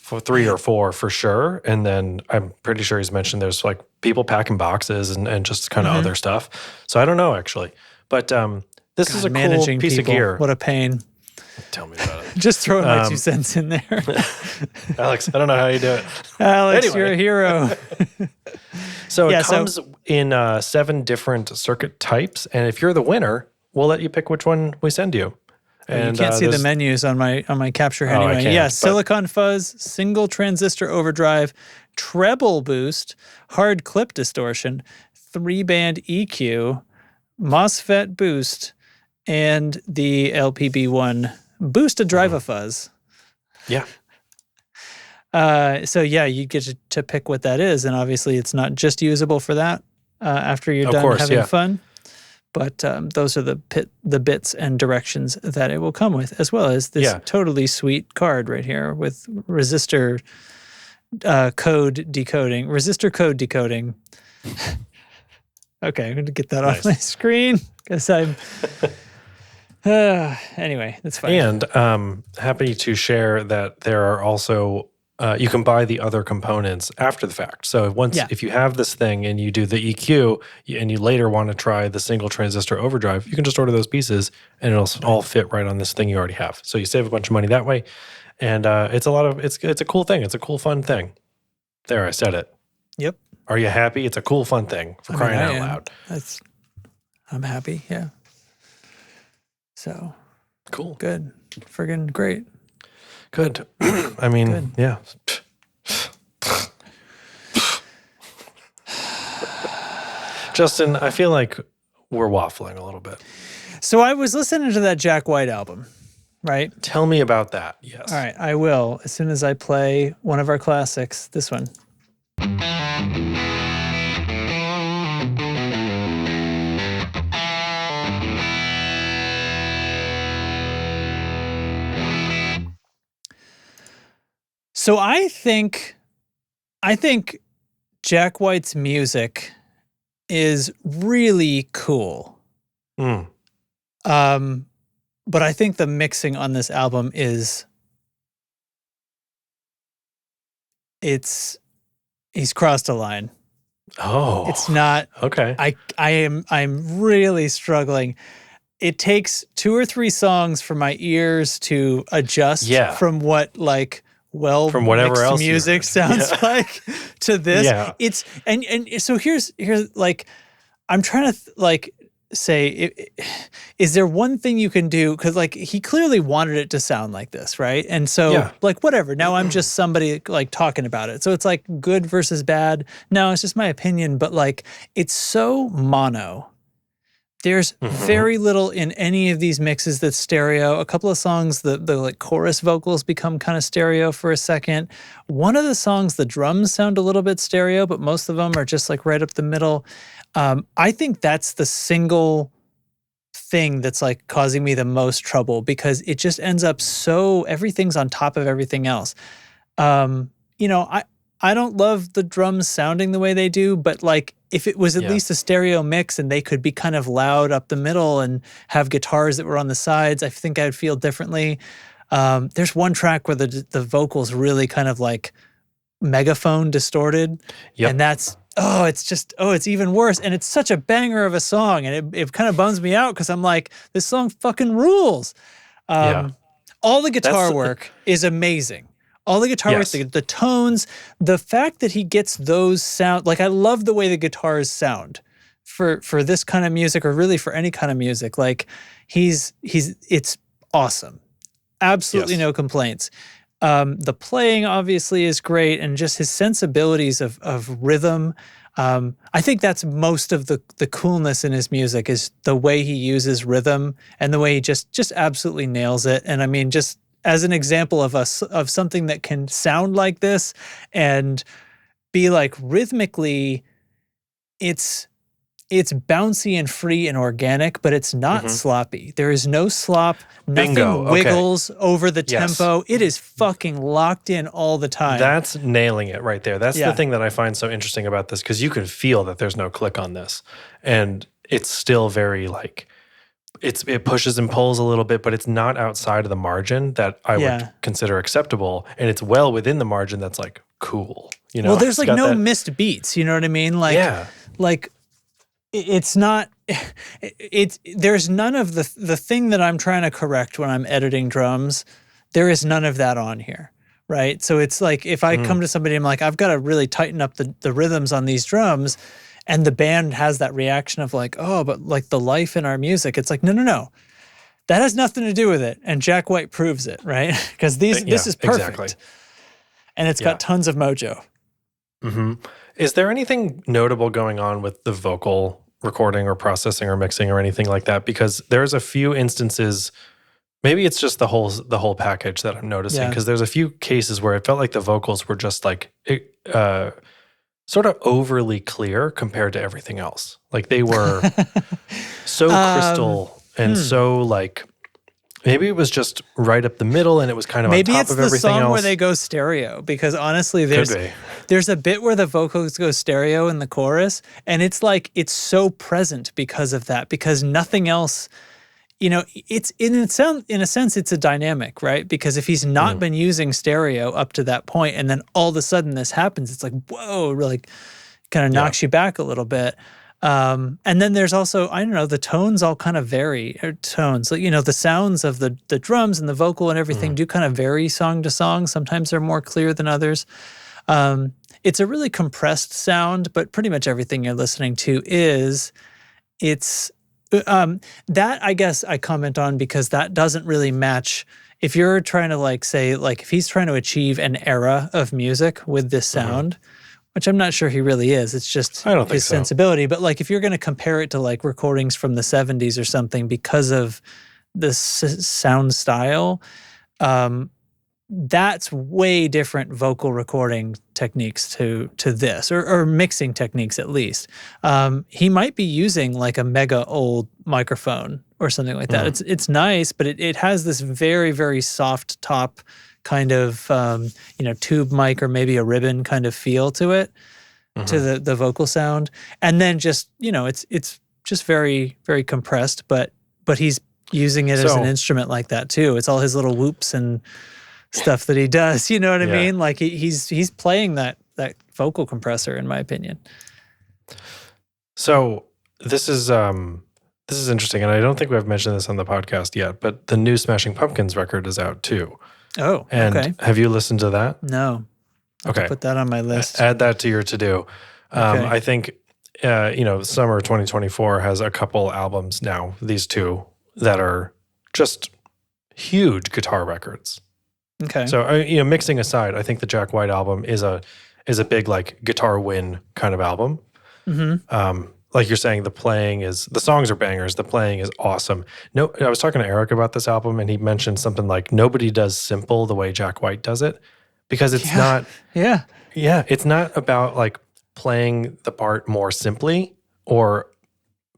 Speaker 1: For 3 or 4 for sure, and then I'm pretty sure he's mentioned there's like people packing boxes and just kind of other stuff. So I don't know actually, but this is a cool piece of gear.
Speaker 2: What a pain!
Speaker 1: Tell me about it.
Speaker 2: Just throwing my 2 cents in there.
Speaker 1: Alex, I don't know how you do it.
Speaker 2: Alex, you're a hero.
Speaker 1: So it comes in 7 different circuit types, and if you're the winner, we'll let you pick which one we send you. And
Speaker 2: you can't see the menus on my capture anyway. Silicon fuzz, single transistor overdrive, treble boost, hard clip distortion, 3-band EQ, MOSFET boost, and the LPB1 boost to drive a fuzz.
Speaker 1: Yeah.
Speaker 2: You get to pick what that is, and obviously it's not just usable for that after you're done having fun. But those are the bits and directions that it will come with, as well as this totally sweet card right here with resistor code decoding. Okay, I'm going to get that off my screen because I'm... anyway, that's fine.
Speaker 1: And happy to share that there are also... you can buy the other components after the fact. So if you have this thing and you do the EQ and you later want to try the single transistor overdrive, you can just order those pieces and it'll all fit right on this thing you already have. So you save a bunch of money that way. And it's a cool thing. It's a cool, fun thing. There, I said it.
Speaker 2: Yep.
Speaker 1: Are you happy? It's a cool, fun thing for crying out loud.
Speaker 2: I'm happy. Yeah. So.
Speaker 1: Cool.
Speaker 2: Good. Friggin' great.
Speaker 1: Good. I mean, yeah. Justin, I feel like we're waffling a little bit.
Speaker 2: So I was listening to that Jack White album, right?
Speaker 1: Tell me about that. Yes.
Speaker 2: All right, I will as soon as I play one of our classics, this one. So I think Jack White's music is really cool. But I think the mixing on this album he's crossed a line.
Speaker 1: Oh.
Speaker 2: It's not
Speaker 1: okay.
Speaker 2: I'm really struggling. It takes 2 or 3 songs for my ears to adjust from what from whatever else music sounds like to this. Yeah. It's and so here's like I'm trying to say is there one thing you can do, because he clearly wanted it to sound like this, right? And so whatever, now I'm just somebody talking about it, so it's good versus bad. No, it's just my opinion, but it's so mono. There's very little in any of these mixes that's stereo. A couple of songs, the chorus vocals become kind of stereo for a second. One of the songs, the drums sound a little bit stereo, but most of them are just right up the middle. I think that's the single thing that's causing me the most trouble, because it just ends up everything's on top of everything else. I don't love the drums sounding the way they do, but if it was at least a stereo mix and they could be kind of loud up the middle and have guitars that were on the sides, I think I'd feel differently. There's one track where the vocals really kind of like megaphone distorted, and it's even worse. And it's such a banger of a song, and it kind of bums me out because I'm like, this song fucking rules. All the guitar work is amazing. All the guitar work, the tones, the fact that he gets those sound, like I love the way the guitars sound for this kind of music, or really for any kind of music. Like it's awesome. Absolutely no complaints. The playing obviously is great, and just his sensibilities of rhythm. I think that's most of the coolness in his music, is the way he uses rhythm and the way he just absolutely nails it. And I mean, just as an example of something that can sound like this and be like rhythmically, it's bouncy and free and organic, but it's not sloppy. There is no slop. Nothing wiggles over the tempo. It is fucking locked in all the time.
Speaker 1: That's nailing it right there. That's the thing that I find so interesting about this, because you can feel that there's no click on this. And it's still very like, it pushes and pulls a little bit, but it's not outside of the margin that I would consider acceptable. And it's well within the margin that's like cool. You know?
Speaker 2: Well, there's like no missed beats. You know what I mean? Like, like, it's not, there's none of the thing that I'm trying to correct when I'm editing drums. There is none of that on here, right? So it's like, if I come to somebody, I'm like, I've got to really tighten up the rhythms on these drums, and the band has that reaction of like, oh, but like the life in our music. It's like, no. That has nothing to do with it. And Jack White proves it, right? Because this is perfect. Exactly. And it's got tons of mojo.
Speaker 1: Mm-hmm. Is there anything notable going on with the vocal recording or processing or mixing or anything like that? Because there's a few instances, maybe it's just the whole package that I'm noticing, because there's a few cases where it felt like the vocals were just like sort of overly clear compared to everything else. Like they were so crystal and so like, maybe it was just right up the middle and it was kind of on top of everything else.
Speaker 2: Maybe it's the song where they go stereo, because honestly, there's a bit where the vocals go stereo in the chorus, and it's like, it's so present because of that, because nothing else, you know, it's in a sense, it's a dynamic, right? Because if he's not been using stereo up to that point, and then all of a sudden this happens, it's like, whoa, really kind of knocks you back a little bit. And then there's also, I don't know, the tones all kind of vary, tones, like, you know, the sounds of the drums and the vocal and everything do kind of vary song to song. Sometimes they're more clear than others. It's a really compressed sound, but pretty much everything you're listening to that I guess I comment on, because that doesn't really match. If you're trying to like say, like if he's trying to achieve an era of music with this sound, which I'm not sure he really is. It's just his sensibility. But like, if you're going to compare it to like recordings from the 70s or something because of the sound style, that's way different vocal recording techniques to this, or mixing techniques at least. He might be using like a mega old microphone or something like that. It's nice, but it has this very, very soft top kind of tube mic or maybe a ribbon kind of feel to it, to the vocal sound. And then just, it's just very, very compressed, but he's using it as an instrument like that too. It's all his little whoops and stuff that he does, you know what I mean? Like he's playing that vocal compressor, in my opinion.
Speaker 1: So this is interesting, and I don't think we've mentioned this on the podcast yet, but the new Smashing Pumpkins record is out too.
Speaker 2: Oh,
Speaker 1: and
Speaker 2: okay.
Speaker 1: Have you listened to that?
Speaker 2: No.
Speaker 1: Okay.
Speaker 2: Put that on my list.
Speaker 1: Add that to your to-do. I think, summer 2024 has a couple albums now, these two, that are just huge guitar records.
Speaker 2: Okay.
Speaker 1: So, mixing aside, I think the Jack White album is a big like guitar win kind of album. Like you're saying, the songs are bangers. The playing is awesome. No, I was talking to Eric about this album, and he mentioned something like nobody does simple the way Jack White does it, because it's not.
Speaker 2: Yeah.
Speaker 1: It's not about like playing the part more simply, or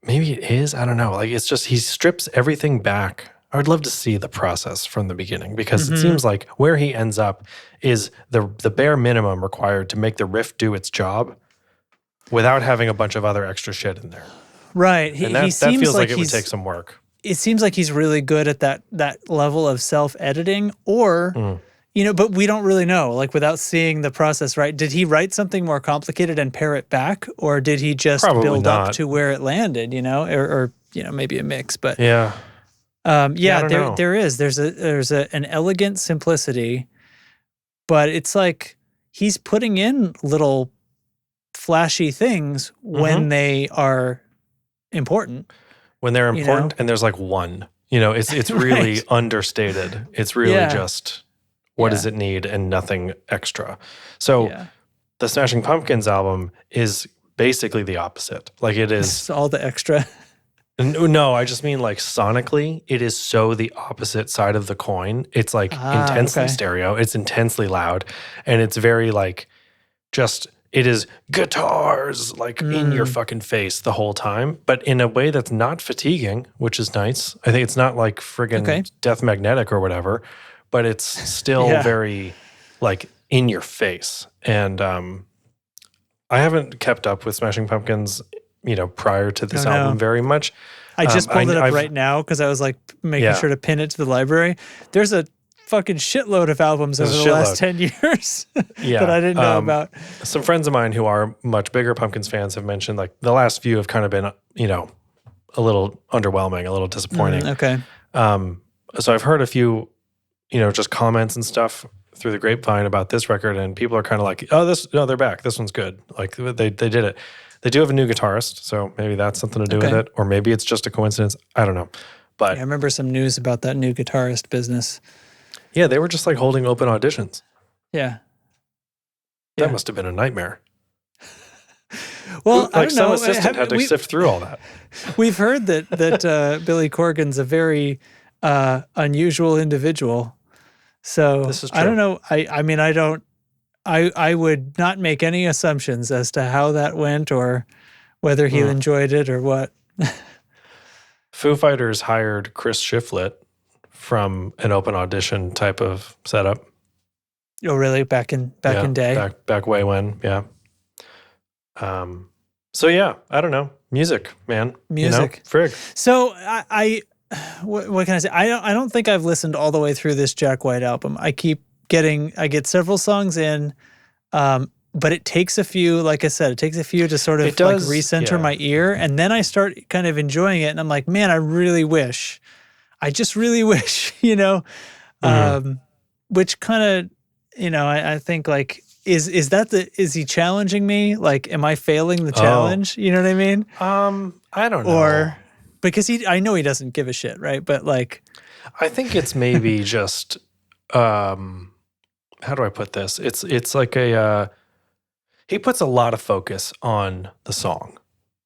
Speaker 1: maybe it is. I don't know. Like it's just he strips everything back. I would love to see the process from the beginning, because it seems like where he ends up is the bare minimum required to make the riff do its job without having a bunch of other extra shit in there.
Speaker 2: Right.
Speaker 1: That feels like it would take some work.
Speaker 2: it seems like he's really good at that level of self-editing, or but we don't really know, like, without seeing the process, right? Did he write something more complicated and pare it back, or did he just build up to where it landed, or maybe a mix, but
Speaker 1: yeah.
Speaker 2: There's an elegant simplicity, but it's like he's putting in little flashy things when they are important.
Speaker 1: When they're important, and there's like one, it's really
Speaker 2: right.
Speaker 1: understated. It's really just what does it need and nothing extra. So the Smashing Pumpkins album is basically the opposite. Like it is
Speaker 2: it's all the extra.
Speaker 1: No, I just mean like sonically, it is so the opposite side of the coin. It's like intensely stereo. It's intensely loud, and it's very like it is guitars like in your fucking face the whole time, but in a way that's not fatiguing, which is nice. I think it's not like friggin' Death Magnetic or whatever, but it's still very like in your face. And I haven't kept up with Smashing Pumpkins, prior to this album very much.
Speaker 2: I just pulled it up right now because I was like making sure to pin it to the library. There's a fucking shitload of albums over the last 10 years that I didn't know about.
Speaker 1: Some friends of mine who are much bigger Pumpkins fans have mentioned like the last few have kind of been, a little underwhelming, a little disappointing. So I've heard a few, just comments and stuff through the grapevine about this record, and people are kind of like, they're back. This one's good. Like they did it. They do have a new guitarist, so maybe that's something to do with it, or maybe it's just a coincidence. I don't know. But
Speaker 2: I remember some news about that new guitarist business.
Speaker 1: Yeah, they were just like holding open auditions.
Speaker 2: Yeah.
Speaker 1: That must have been a nightmare.
Speaker 2: Well, I don't know.
Speaker 1: Some assistant had to sift through all that.
Speaker 2: We've heard that Billy Corgan's a very unusual individual. So
Speaker 1: this is true.
Speaker 2: I don't know. I would not make any assumptions as to how that went or whether he enjoyed it or what.
Speaker 1: Foo Fighters hired Chris Shiflett from an open audition type of setup.
Speaker 2: Oh, really? Back in day?
Speaker 1: Back way when, yeah. So yeah, I don't know. Music, man.
Speaker 2: Music.
Speaker 1: Frig.
Speaker 2: So what can I say? I don't think I've listened all the way through this Jack White album. I get several songs in, but it takes a few, like I said, to sort of like recenter my ear. And then I start kind of enjoying it. And I'm like, man, I just really wish, which kind of, I think like, is he challenging me? Like, am I failing the challenge? You know what I mean?
Speaker 1: I don't know.
Speaker 2: Or because I know he doesn't give a shit, right? But like,
Speaker 1: I think it's maybe just, how do I put this? It's like he puts a lot of focus on the song.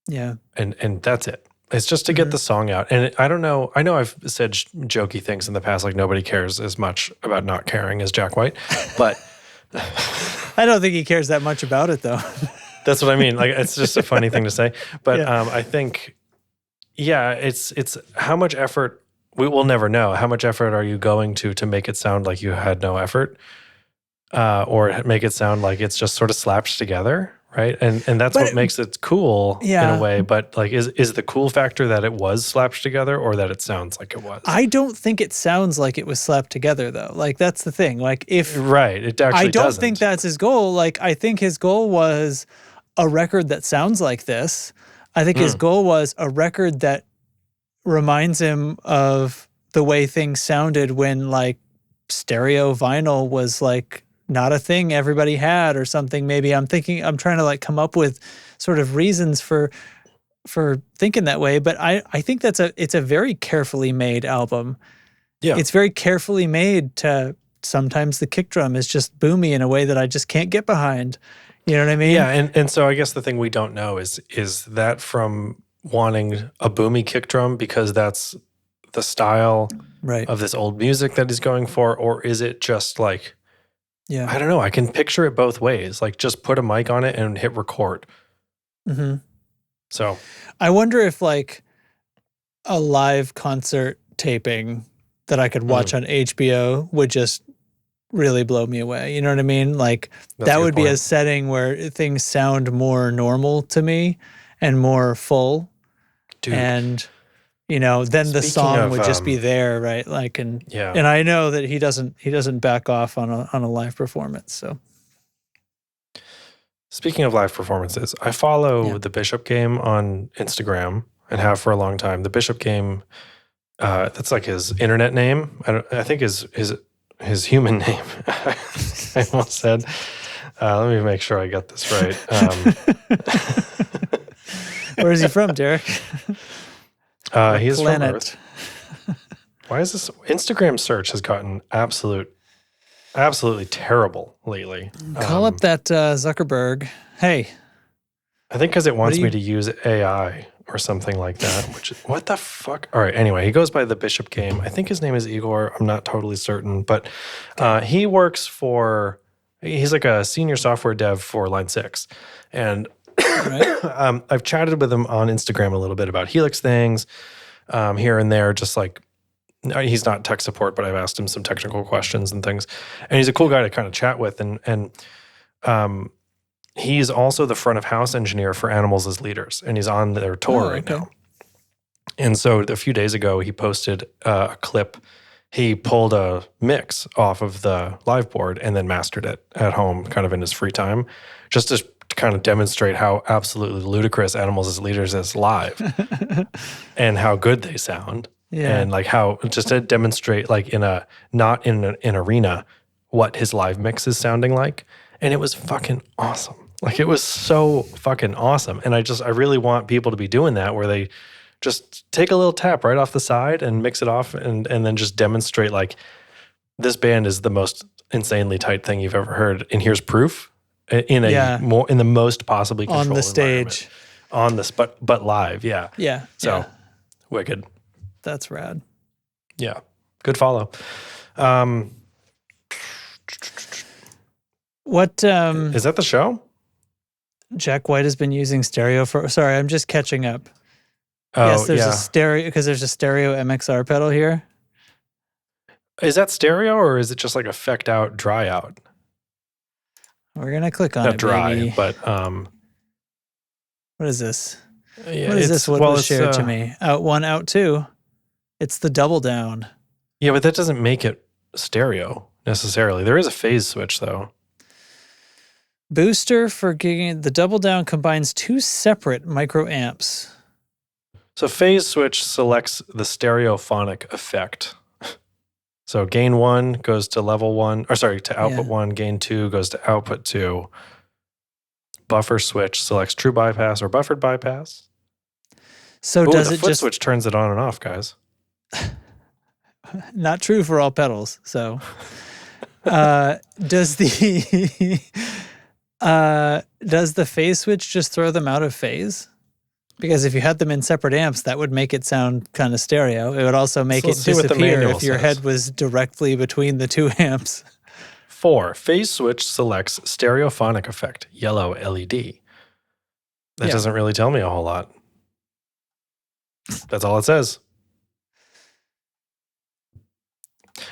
Speaker 2: Yeah.
Speaker 1: And that's it. It's just to get the song out. And I don't know. I know I've said jokey things in the past, like nobody cares as much about not caring as Jack White, but
Speaker 2: I don't think he cares that much about it though.
Speaker 1: That's what I mean. Like, it's just a funny thing to say. But I think, it's how much effort, we will never know. How much effort are you going to make it sound like you had no effort? Or make it sound like it's just sort of slapped together, right? And that's what makes it cool in a way. But like, is the cool factor that it was slapped together or that it sounds like it was?
Speaker 2: I don't think it sounds like it was slapped together though. Like, that's the thing. Like, it actually I don't think that's his goal. Like, I think his goal was a record that sounds like this. I think his goal was a record that reminds him of the way things sounded when like stereo vinyl was like not a thing everybody had or something. Maybe I'm trying to like come up with sort of reasons for thinking that way. But I think it's a very carefully made album. Yeah. It's very carefully made to, sometimes the kick drum is just boomy in a way that I just can't get behind. You know what I mean?
Speaker 1: Yeah. And so I guess the thing we don't know is that from wanting a boomy kick drum because that's the style of this old music that he's going for, or is it just like, I don't know. I can picture it both ways. Like, just put a mic on it and hit record. Mm-hmm. So
Speaker 2: I wonder if like a live concert taping that I could watch on HBO would just really blow me away. You know what I mean? Like, that would be a setting where things sound more normal to me and more full.
Speaker 1: Dude.
Speaker 2: And then the
Speaker 1: Speaking
Speaker 2: song would just be there, right? Like, and I know that he doesn't back off on a live performance. So,
Speaker 1: speaking of live performances, I follow the Bishop Game on Instagram and have for a long time. The Bishop Game, that's like his internet name. I think his human name. I almost said. Let me make sure I get this right.
Speaker 2: Where is he from, Derek?
Speaker 1: He's from Earth. Why is this Instagram search has gotten absolutely terrible lately?
Speaker 2: Call up that Zuckerberg. Hey,
Speaker 1: I think because it wants me to use AI or something like that. Which what the fuck? All right. Anyway, he goes by the Bishop Game. I think his name is Igor. I'm not totally certain, but he works for. He's like a senior software dev for Line 6, and I've chatted with him on Instagram a little bit about Helix things here and there, just like he's not tech support, but I've asked him some technical questions and things. And he's a cool guy to kind of chat with. And he's also the front of house engineer for Animals as Leaders, and he's on their tour right now. And so a few days ago, he posted a clip. He pulled a mix off of the live board and then mastered it at home, kind of in his free time, just to kind of demonstrate how absolutely ludicrous Animals as Leaders is live and how good they sound. Yeah. And like how just to demonstrate like not in an arena what his live mix is sounding like. And it was fucking awesome. Like it was so fucking awesome. And I really want people to be doing that where they just take a little tap right off the side and mix it off and then just demonstrate like this band is the most insanely tight thing you've ever heard. And here's proof in the most possibly controlled
Speaker 2: on the stage.
Speaker 1: On this but live, yeah.
Speaker 2: Yeah.
Speaker 1: So wicked.
Speaker 2: That's rad.
Speaker 1: Yeah. Good follow.
Speaker 2: What
Speaker 1: is that the show?
Speaker 2: Jack White has been using stereo for sorry, I'm just catching up.
Speaker 1: Oh,
Speaker 2: yes, there's a stereo because there's a stereo MXR pedal here.
Speaker 1: Is that stereo or is it just like effect out, dry out?
Speaker 2: We're gonna click on
Speaker 1: Not
Speaker 2: it.
Speaker 1: Dry,
Speaker 2: baby.
Speaker 1: but
Speaker 2: what is this?
Speaker 1: Yeah,
Speaker 2: what is this? What was shared to me? Out 1, out 2. It's the double down.
Speaker 1: Yeah, but that doesn't make it stereo necessarily. There is a phase switch though.
Speaker 2: Booster for gigging. The double down combines 2 separate microamps.
Speaker 1: So phase switch selects the stereophonic effect. So gain 1 goes to level 1, to output 1. Gain 2 goes to output 2. Buffer switch selects true bypass or buffered bypass.
Speaker 2: So does it
Speaker 1: foot switch turns it on and off, guys?
Speaker 2: Not true for all pedals. So does the phase switch just throw them out of phase? Because if you had them in separate amps, that would make it sound kind of stereo. It would also make it disappear if your head was directly between the 2 amps.
Speaker 1: 4, phase switch selects stereophonic effect, yellow LED. That doesn't really tell me a whole lot. That's all it says.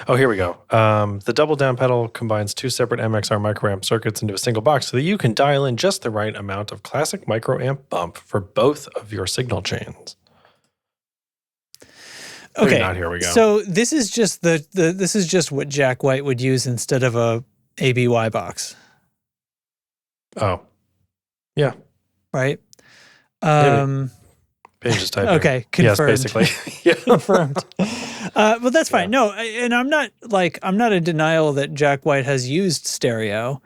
Speaker 1: Oh, here we go. The double down pedal combines 2 separate MXR microamp circuits into a single box so that you can dial in just the right amount of classic microamp bump for both of your signal chains.
Speaker 2: Okay,
Speaker 1: not, here we go.
Speaker 2: So this is just this is just what Jack White would use instead of a ABY box.
Speaker 1: Oh, yeah.
Speaker 2: Right.
Speaker 1: Page is typing.
Speaker 2: Okay, confirmed.
Speaker 1: Yes, basically.
Speaker 2: Confirmed. But that's fine. No, and I'm not in denial that Jack White has used stereo.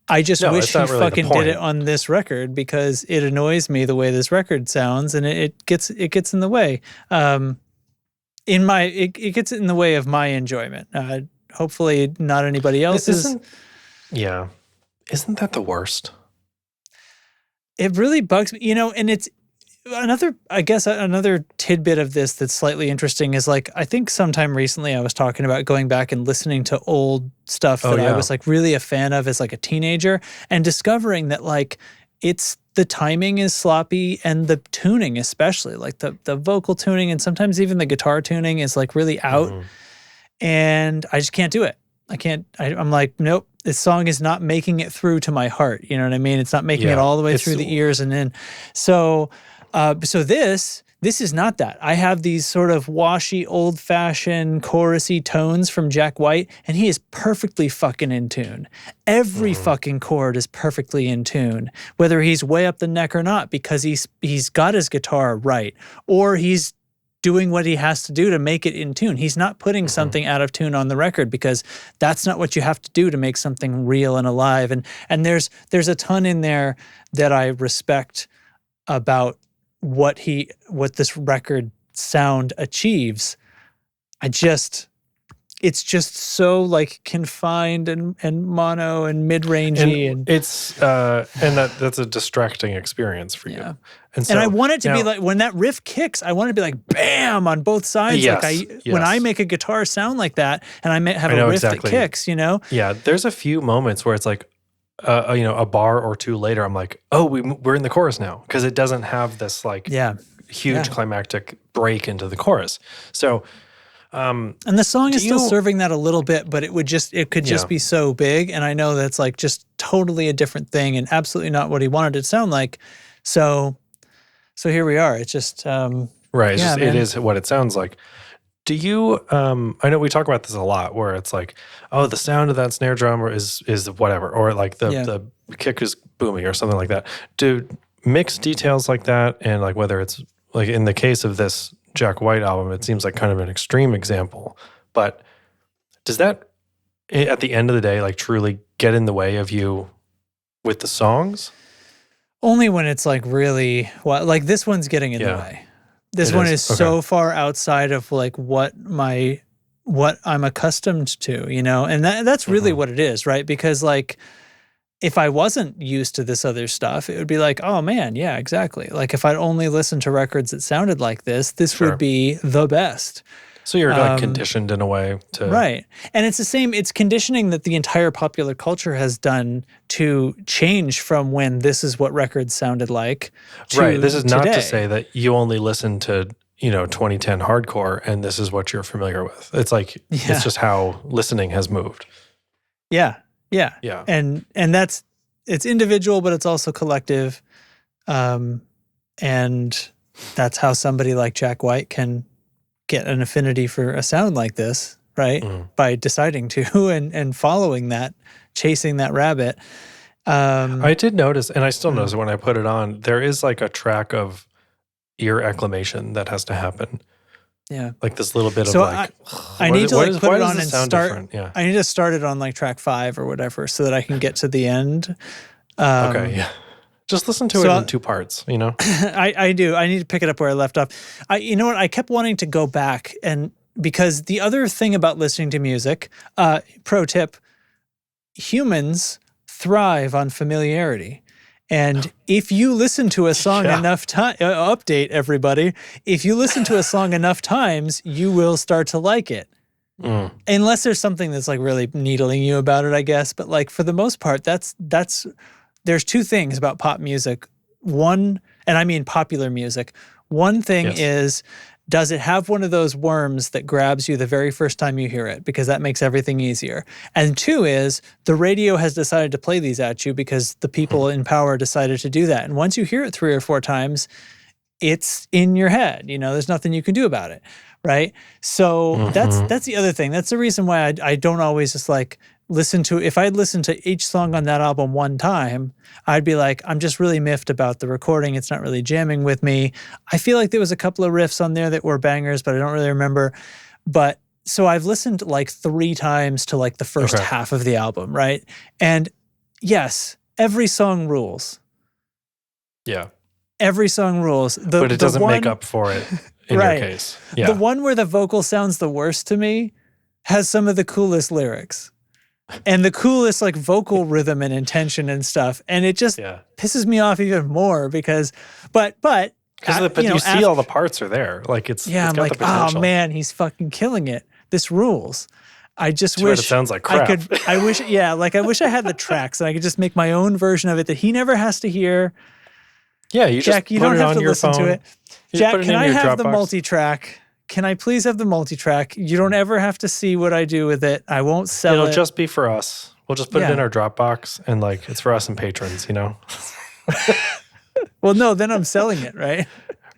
Speaker 2: I just wish he fucking did it on this record because it annoys me the way this record sounds, and it gets in the way. It gets in the way of my enjoyment. Hopefully, not anybody else's.
Speaker 1: Isn't that the worst?
Speaker 2: It really bugs me, and it's. Another tidbit of this that's slightly interesting is like, I think sometime recently I was talking about going back and listening to old stuff that I was like really a fan of as like a teenager and discovering that like the timing is sloppy and the tuning especially like the vocal tuning and sometimes even the guitar tuning is like really out and I just can't do it. I'm like, nope, this song is not making it through to my heart. You know what I mean? It's not making it all the way through the ears and in. So this This is not that. I have these sort of washy, old-fashioned, chorusy tones from Jack White, and he is perfectly fucking in tune. Every fucking chord is perfectly in tune, whether he's way up the neck or not, because he's got his guitar right, or he's doing what he has to do to make it in tune. He's not putting something out of tune on the record, because that's not what you have to do to make something real and alive. And there's a ton in there that I respect about what this record sound achieves. It's just so like confined and mono and mid-rangey, and
Speaker 1: it's and that's a distracting experience for you.
Speaker 2: Yeah.
Speaker 1: And
Speaker 2: I want it to be like, when that riff kicks, I want it to be like bam on both sides.
Speaker 1: Yes,
Speaker 2: like when I make a guitar sound like that, and I may have a riff that kicks, you know?
Speaker 1: Yeah, there's a few moments where it's like, a bar or two later, I'm like, oh, we're in the chorus now, because it doesn't have this like huge climactic break into the chorus. So,
Speaker 2: and the song is still serving that a little bit, but it could just be so big, and I know that's like just totally a different thing and absolutely not what he wanted it to sound like. So here we are. It's just
Speaker 1: right. It is what it sounds like. Do you, I know we talk about this a lot, where it's like, oh, the sound of that snare drum is whatever, or like the kick is boomy or something like that. Do mixed details like that, and like whether it's like in the case of this Jack White album, it seems like kind of an extreme example, but does that at the end of the day like truly get in the way of you with the songs?
Speaker 2: Only when it's like really, like this one's getting in the way. This one is so far outside of like what I'm accustomed to, you know? And that's really what it is, right? Because like, if I wasn't used to this other stuff, it would be like, oh man, yeah, exactly. Like if I'd only listened to records that sounded like this would be the best.
Speaker 1: So you're like conditioned in a way to...
Speaker 2: Right. And it's the same, it's conditioning that the entire popular culture has done to change from when this is what records sounded like to
Speaker 1: right. This is not
Speaker 2: today.
Speaker 1: To say that you only listen to, 2010 hardcore and this is what you're familiar with. It's like, it's just how listening has moved.
Speaker 2: Yeah. Yeah.
Speaker 1: Yeah.
Speaker 2: And it's individual, but it's also collective. And that's how somebody like Jack White can get an affinity for a sound like this, right? By deciding to and following that, chasing that rabbit.
Speaker 1: I did notice, and I still notice when I put it on, there is like a track of ear acclimation that has to happen.
Speaker 2: Yeah.
Speaker 1: Like this little bit
Speaker 2: so
Speaker 1: of like...
Speaker 2: I need to like put it on and start...
Speaker 1: Different? Yeah.
Speaker 2: I need to start it on like track 5 or whatever so that I can get to the end.
Speaker 1: Okay, yeah. Just listen to it in 2 parts,
Speaker 2: I do. I need to pick it up where I left off. You know what? I kept wanting to go back, and because the other thing about listening to music, pro tip, humans thrive on familiarity. And if you listen to a song enough time, update everybody, if you listen to a song enough times, you will start to like it. Unless there's something that's like really needling you about it, I guess. But like for the most part, there's 2 things about pop music. One, and I mean popular music. One thing is, does it have one of those worms that grabs you the very first time you hear it? Because that makes everything easier. And 2 is, the radio has decided to play these at you because the people in power decided to do that. And once you hear it 3 or 4 times, it's in your head. There's nothing you can do about it, right? So that's the other thing. That's the reason why I don't always just like... if I'd listened to each song on that album one time, I'd be like, I'm just really miffed about the recording. It's not really jamming with me. I feel like there was a couple of riffs on there that were bangers, but I don't really remember. But so I've listened like 3 times to like the first half of the album, right? And yes, every song rules.
Speaker 1: Yeah.
Speaker 2: Every song rules.
Speaker 1: But it doesn't make up for it in your case. Yeah.
Speaker 2: The one where the vocal sounds the worst to me has some of the coolest lyrics. And the coolest like vocal rhythm and intention and stuff, and it just pisses me off even more because
Speaker 1: you see all the parts are there, like it's
Speaker 2: I'm
Speaker 1: got
Speaker 2: like,
Speaker 1: the potential.
Speaker 2: Oh man, he's fucking killing it. This rules. I just
Speaker 1: Too
Speaker 2: wish
Speaker 1: bad it sounds like crap.
Speaker 2: I wish I had the tracks and I could just make my own version of it that he never has to hear.
Speaker 1: Yeah, you
Speaker 2: Jack,
Speaker 1: just
Speaker 2: you
Speaker 1: put
Speaker 2: don't
Speaker 1: it
Speaker 2: have
Speaker 1: on
Speaker 2: to
Speaker 1: your
Speaker 2: listen
Speaker 1: phone.
Speaker 2: to it. Jack, can I have the multi-track? Can I please have the multi-track? You don't ever have to see what I do with it. I won't sell it.
Speaker 1: It'll just be for us. We'll just put it in our Dropbox, and like it's for us and patrons,
Speaker 2: Well, no, then I'm selling it, right?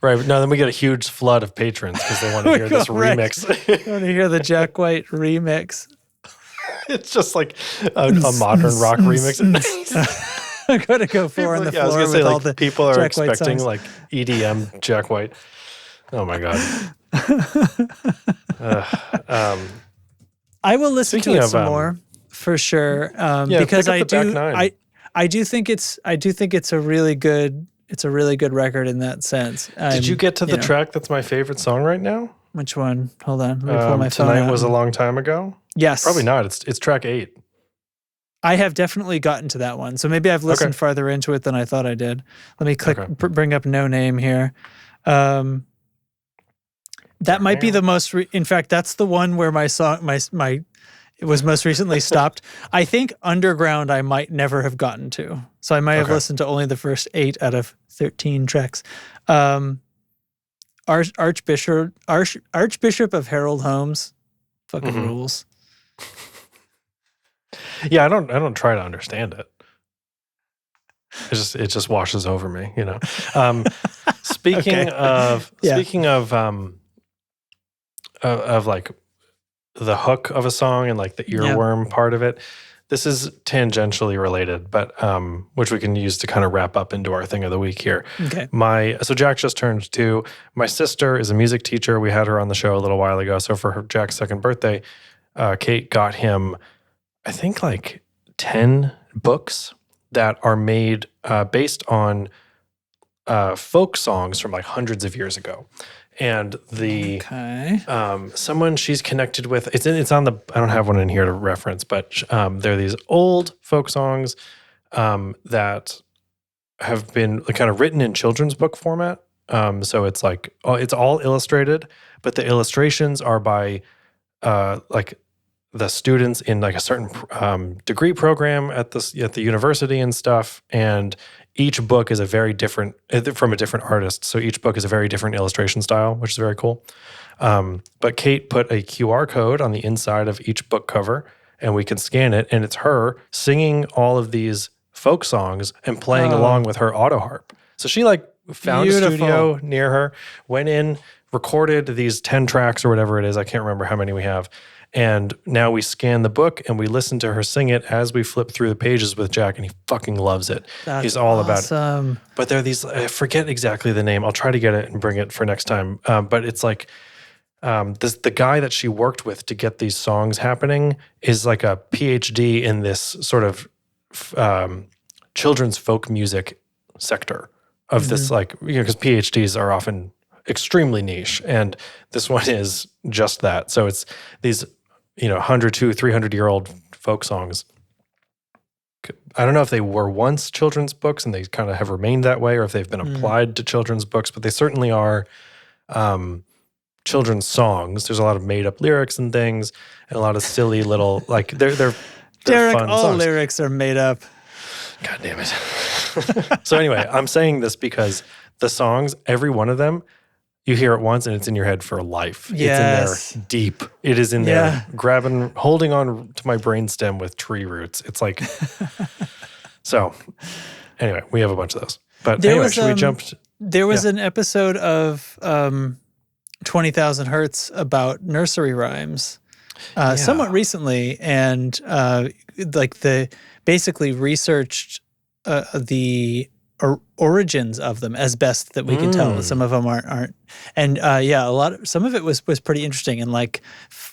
Speaker 1: Right. No, then we get a huge flood of patrons because they want to hear this remix.
Speaker 2: I want to hear the Jack White remix.
Speaker 1: It's just like a modern rock remix.
Speaker 2: I'm going to go four on the floor. I was going to say,
Speaker 1: like, people are expecting like EDM Jack White. Oh my God.
Speaker 2: I will listen to it some more for sure. Because I do think it's a really good record in that sense.
Speaker 1: Did you get to the track that's my favorite song right now?
Speaker 2: Which one? Hold on. Let me pull my phone out.
Speaker 1: Tonight Was a Long Time Ago?
Speaker 2: Yes.
Speaker 1: Probably not. It's track 8.
Speaker 2: I have definitely gotten to that one. So maybe I've listened farther into it than I thought I did. Let me bring up No Name here. That might be the most, in fact, that's the one where my song, it was most recently stopped. I think Underground I might never have gotten to. So I might have listened to only the first 8 out of 13 tracks. Archbishop of Harold Holmes fucking rules.
Speaker 1: Yeah, I don't try to understand it. It just washes over me, you know. Speaking of like the hook of a song and like the earworm part of it, this is tangentially related, but which we can use to kind of wrap up into our thing of the week here.
Speaker 2: Okay.
Speaker 1: So Jack just turned 2. My sister is a music teacher. We had her on the show a little while ago. So for Jack's 2nd birthday, Kate got him, I think, like 10 books that are made based on folk songs from like hundreds of years ago. And the someone she's connected with, it's on the, I don't have one in here to reference, but they're these old folk songs that have been kind of written in children's book format. So it's like, it's all illustrated, but the illustrations are by like the students in like a certain degree program at the university and stuff. And each book is a very different, from a different artist. So each book is a very different illustration style, which is very cool. But Kate put a QR code on the inside of each book cover, and we can scan it, and it's her singing all of these folk songs and playing along with her auto harp. So she like found a studio near her, went in, recorded these 10 tracks or whatever it is. I can't remember how many we have. And now we scan the book and we listen to her sing it as we flip through the pages with Jack, and he fucking loves it. He's all about it. But there are these, I forget exactly the name. I'll try to get it and bring it for next time. But it's like the guy that she worked with to get these songs happening is like a PhD in this sort of children's folk music sector of this, like, you know, because PhDs are often extremely niche, and this one is just that. So it's these, 100 to 300-year-old folk songs. I don't know if they were once children's books and they kind of have remained that way, or if they've been applied to children's books, but they certainly are children's songs. There's a lot of made-up lyrics and things, and a lot of silly little, like, they're
Speaker 2: Derek,
Speaker 1: fun
Speaker 2: all
Speaker 1: songs.
Speaker 2: Lyrics are made up.
Speaker 1: God damn it. So anyway, I'm saying this because the songs, every one of them, you hear it once and it's in your head for life.
Speaker 2: Yes.
Speaker 1: It's in there deep. It is in there, holding on to my brainstem with tree roots. It's like, so anyway, we have a bunch of those. But anyway, should we jump?
Speaker 2: There was an episode of 20,000 Hertz about nursery rhymes somewhat recently, and basically researched the origins of them as best that we can tell. Some of them aren't, and some of it was pretty interesting, and like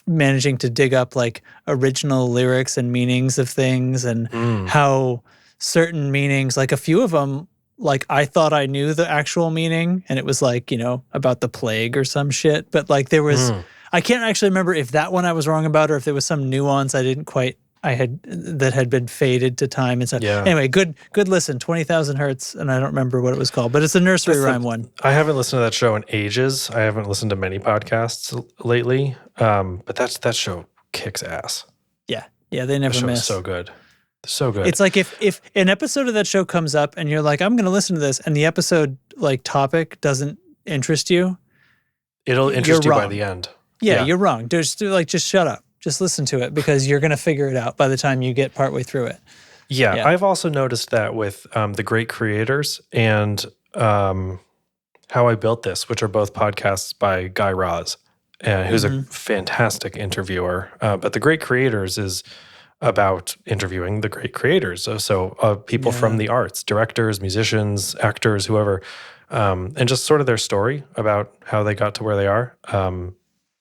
Speaker 2: managing to dig up like original lyrics and meanings of things, and how certain meanings, like a few of them, like I thought I knew the actual meaning, and it was like, about the plague or some shit, but like there was, I can't actually remember if that one I was wrong about, or if there was some nuance that had been faded to time and stuff. Yeah. Anyway, good listen. 20,000 Hertz, and I don't remember what it was called, but it's a nursery rhyme one.
Speaker 1: I haven't listened to that show in ages. I haven't listened to many podcasts lately, but that show kicks ass.
Speaker 2: Yeah, they never miss.
Speaker 1: So good. So good.
Speaker 2: It's like if an episode of that show comes up and you're like, I'm going to listen to this, and the episode like topic doesn't interest you,
Speaker 1: it'll interest you by the end.
Speaker 2: Yeah, you're wrong. Just shut up. Just listen to it, because you're going to figure it out by the time you get partway through it. Yeah.
Speaker 1: I've also noticed that with the great creators, and How I Built This, which are both podcasts by Guy Raz, who's a fantastic interviewer. But The Great Creators is about interviewing the great creators. So people from the arts, directors, musicians, actors, whoever, and just sort of their story about how they got to where they are.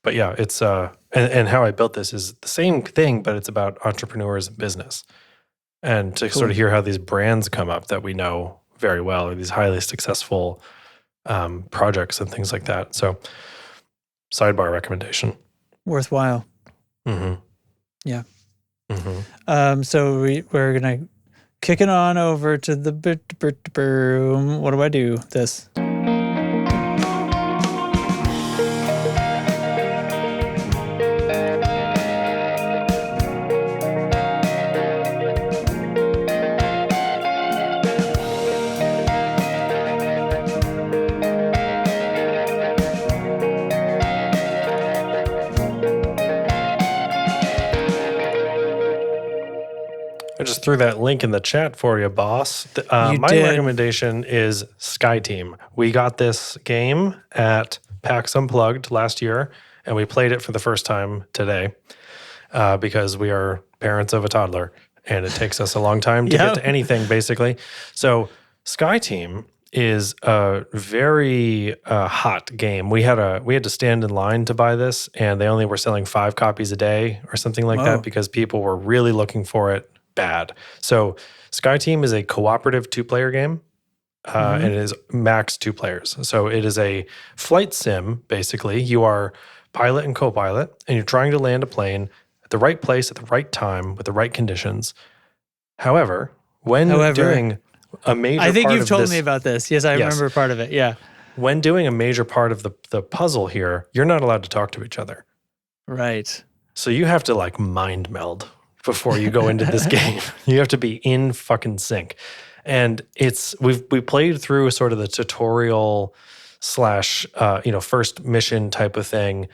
Speaker 1: But yeah, it's and How I Built This is the same thing, but it's about entrepreneurs and business, and to sort of hear how these brands come up that we know very well, or these highly successful projects and things like that. So, sidebar recommendation.
Speaker 2: Worthwhile.
Speaker 1: Mm-hmm.
Speaker 2: Yeah. Mm-hmm. So we're gonna kick it on over to the room. What do I do? This.
Speaker 1: I just threw that link in the chat for you, boss. My recommendation is Sky Team. We got this game at PAX Unplugged last year, and we played it for the first time today because we are parents of a toddler, and it takes us a long time to get to anything, basically. So Sky Team is a very hot game. We had to stand in line to buy this, and they only were selling 5 copies a day or something like that because people were really looking for it bad. So Sky Team is a cooperative 2-player game, and it is max 2 players. So it is a flight sim, basically. You are pilot and co-pilot, and you're trying to land a plane at the right place at the right time with the right conditions. However, when doing a major part of this... I
Speaker 2: think you've told me about this. Yes, I remember part of it. Yeah.
Speaker 1: When doing a major part of the puzzle here, you're not allowed to talk to each other.
Speaker 2: Right.
Speaker 1: So you have to like mind meld before you go into this game. You have to be in fucking sync. And we played through sort of the tutorial / first mission type of thing.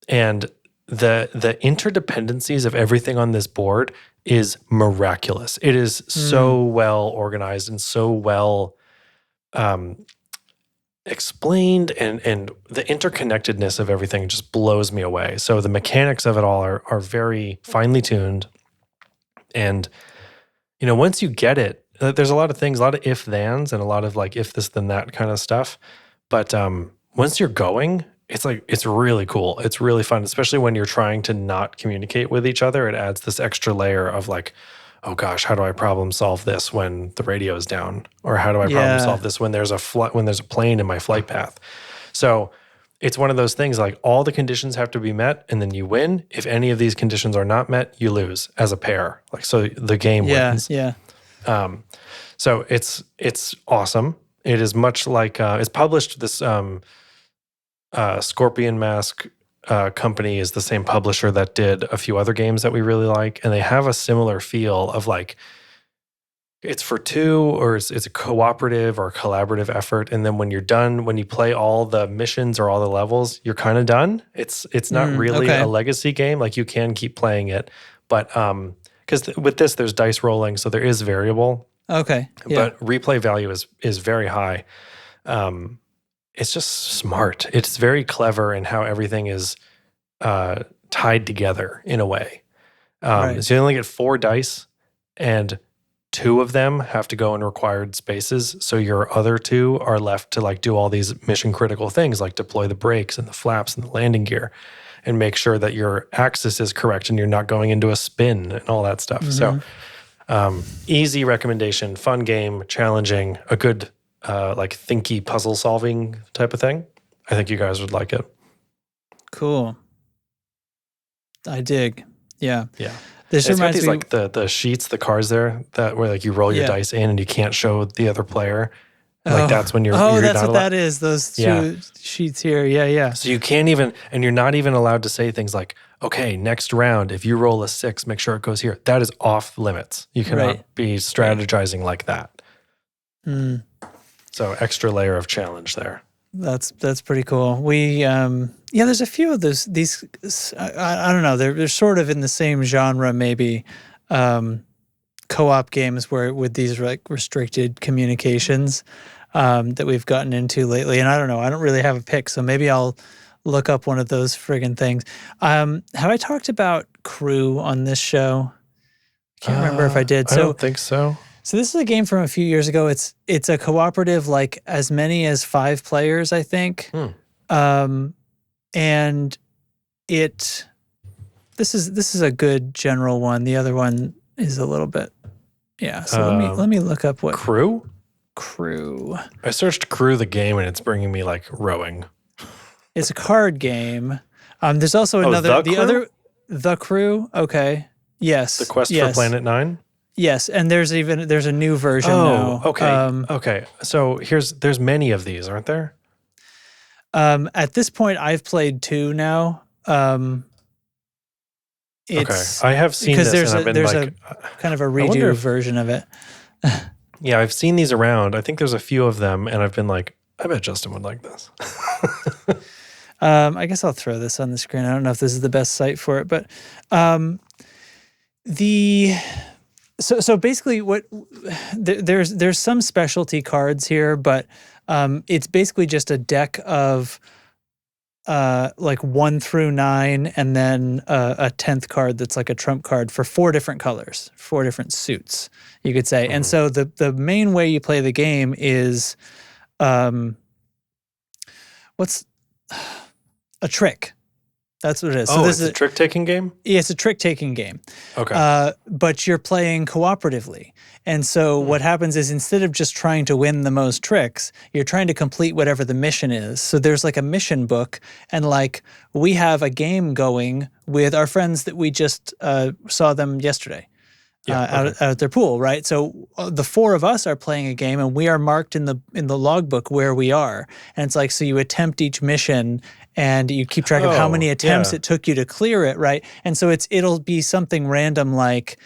Speaker 1: And the interdependencies of everything on this board is miraculous. It is so well organized and so well explained, and the interconnectedness of everything just blows me away. So the mechanics of it all are very finely tuned. And, once you get it, there's a lot of things, a lot of if-thans and a lot of like if this, then that kind of stuff. But once you're going, it's really cool. It's really fun, especially when you're trying to not communicate with each other. It adds this extra layer of like, oh gosh, how do I problem solve this when the radio is down? Or how do I problem solve this when there's a plane in my flight path? So it's one of those things like all the conditions have to be met and then you win. If any of these conditions are not met, you lose as a pair. Like, so the game wins.
Speaker 2: Yeah.
Speaker 1: So it's awesome. It is much like, it's published this Scorpion Mask company is the same publisher that did a few other games that we really like. And they have a similar feel of like, it's for 2 or it's a cooperative or collaborative effort. And then when you're done, when you play all the missions or all the levels, you're kind of done. It's not really a legacy game. Like you can keep playing it, but because with this, there's dice rolling, so there is variable.
Speaker 2: Okay. Yeah.
Speaker 1: But replay value is very high. It's just smart. It's very clever in how everything is tied together in a way. So you only get 4 dice, and 2 of them have to go in required spaces. So your other 2 are left to like do all these mission critical things like deploy the brakes and the flaps and the landing gear and make sure that your axis is correct and you're not going into a spin and all that stuff. So easy recommendation, fun game, challenging, a good like thinky puzzle solving type of thing. I think you guys would like it.
Speaker 2: Cool. I dig. Yeah.
Speaker 1: Yeah.
Speaker 2: This
Speaker 1: it's
Speaker 2: reminds
Speaker 1: got these
Speaker 2: me,
Speaker 1: like the sheets, the cards there that where like you roll your dice in and you can't show the other player. Like that's when you're
Speaker 2: that's
Speaker 1: not
Speaker 2: what that is. Those 2 sheets here. Yeah.
Speaker 1: So you can't even, and you're not even allowed to say things like, okay, next round, if you roll a 6, make sure it goes here. That is off limits. You cannot be strategizing like that. So extra layer of challenge there.
Speaker 2: That's pretty cool. We there's a few of these I don't know, they're sort of in the same genre maybe, co-op games where with these like restricted communications. that we've gotten into lately. And I don't know, I don't really have a pick, so maybe I'll look up one of those friggin' things. Have I talked about Crew on this show? I can't remember if I did.
Speaker 1: I don't think so.
Speaker 2: So this is a game from a few years ago. It's a cooperative, like as many as 5 players, I think. And this is a good general one. The other one is a little bit, yeah. So let me look up what
Speaker 1: Crew.
Speaker 2: I
Speaker 1: searched Crew the game and it's bringing me like rowing.
Speaker 2: It's a card game. There's also another The Crew. Okay. Yes.
Speaker 1: The Quest for Planet 9.
Speaker 2: Yes, and there's a new version now.
Speaker 1: Okay. Okay. So there's many of these, aren't there?
Speaker 2: At this point, I've played 2 now.
Speaker 1: Okay, I have seen this, and I've been
Speaker 2: there's a kind of a redo version of it.
Speaker 1: Yeah, I've seen these around. I think there's a few of them, and I've been like, I bet Justin would like this.
Speaker 2: I guess I'll throw this on the screen. I don't know if this is the best site for it, but so basically, there's some specialty cards here, but it's basically just a deck of like 1 through 9, and then a 10th card that's like a trump card for 4 different colors, 4 different suits, you could say. And so the main way you play the game is what's a trick. That's what it is. So this is
Speaker 1: a trick-taking game?
Speaker 2: Yeah, it's a trick-taking game.
Speaker 1: Okay.
Speaker 2: But you're playing cooperatively. And so what happens is, instead of just trying to win the most tricks, you're trying to complete whatever the mission is. So there's like a mission book, and like we have a game going with our friends that we just saw them yesterday. Out at their pool, right? So the 4 of us are playing a game, and we are marked in the logbook where we are. And it's like, so you attempt each mission, and you keep track of how many attempts it took you to clear it, right? And so it'll be something random like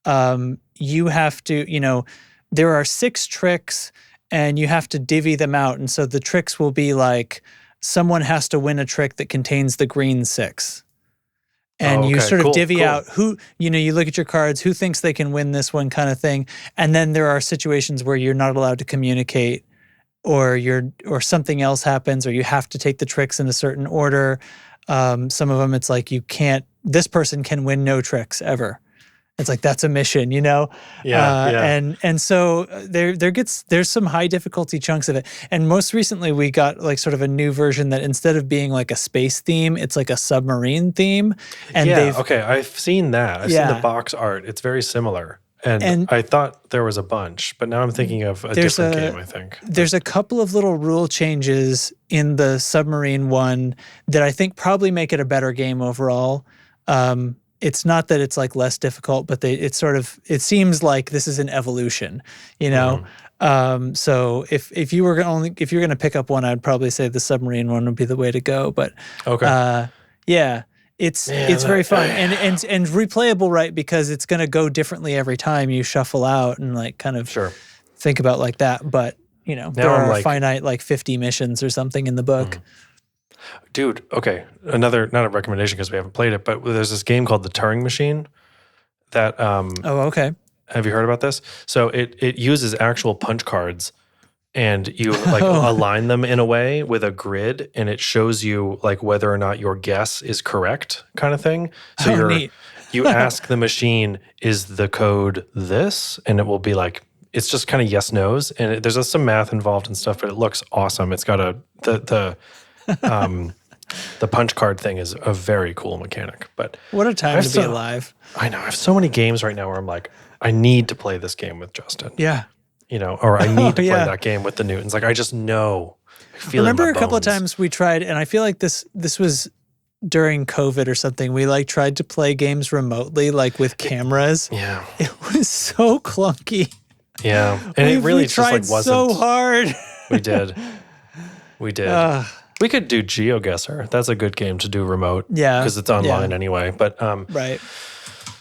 Speaker 2: you have to, there are 6 tricks, and you have to divvy them out. And so the tricks will be like, someone has to win a trick that contains the green 6. And you sort of divvy out who, you look at your cards, who thinks they can win this one, kind of thing. And then there are situations where you're not allowed to communicate, or something else happens, or you have to take the tricks in a certain order. Some of them, it's like this person can win no tricks ever. It's like, that's a mission, Yeah. And so there's some high difficulty chunks of it. And most recently we got like sort of a new version that, instead of being like a space theme, it's like a submarine theme. And
Speaker 1: I've seen that. I've seen the box art. It's very similar. And I thought there was a bunch, but now I'm thinking of a different game, I think.
Speaker 2: There's a couple of little rule changes in the submarine one that I think probably make it a better game overall. It's not that it's like less difficult, but it seems like this is an evolution, So if you were going to pick up one, I'd probably say the submarine one would be the way to go. But it's very fun and replayable, right? Because it's going to go differently every time you shuffle out and like kind of think about like that. But there are finite like 50 missions or something in the book.
Speaker 1: Dude, okay. Not a recommendation because we haven't played it, but there's this game called the Turing Machine that
Speaker 2: okay.
Speaker 1: Have you heard about this? So it uses actual punch cards, and you like align them in a way with a grid, and it shows you like whether or not your guess is correct, kind of thing. So you ask the machine, is the code this? And it will be like, it's just kind of yes, no's. And there's some math involved and stuff, but it looks awesome. It's got the punch card thing is a very cool mechanic. But
Speaker 2: what a time to be alive.
Speaker 1: I know. I have so many games right now where I'm like, I need to play this game with Justin.
Speaker 2: Yeah.
Speaker 1: Or I need to play that game with the Newtons. Like, I just know. I remember
Speaker 2: a couple of times we tried, and I feel like this was during COVID or something. We like tried to play games remotely, like with cameras.
Speaker 1: Yeah.
Speaker 2: It was so clunky.
Speaker 1: Yeah. And it really just like wasn't.
Speaker 2: So hard.
Speaker 1: We did. We could do GeoGuessr. That's a good game to do remote.
Speaker 2: Yeah.
Speaker 1: Because it's online anyway. But
Speaker 2: right.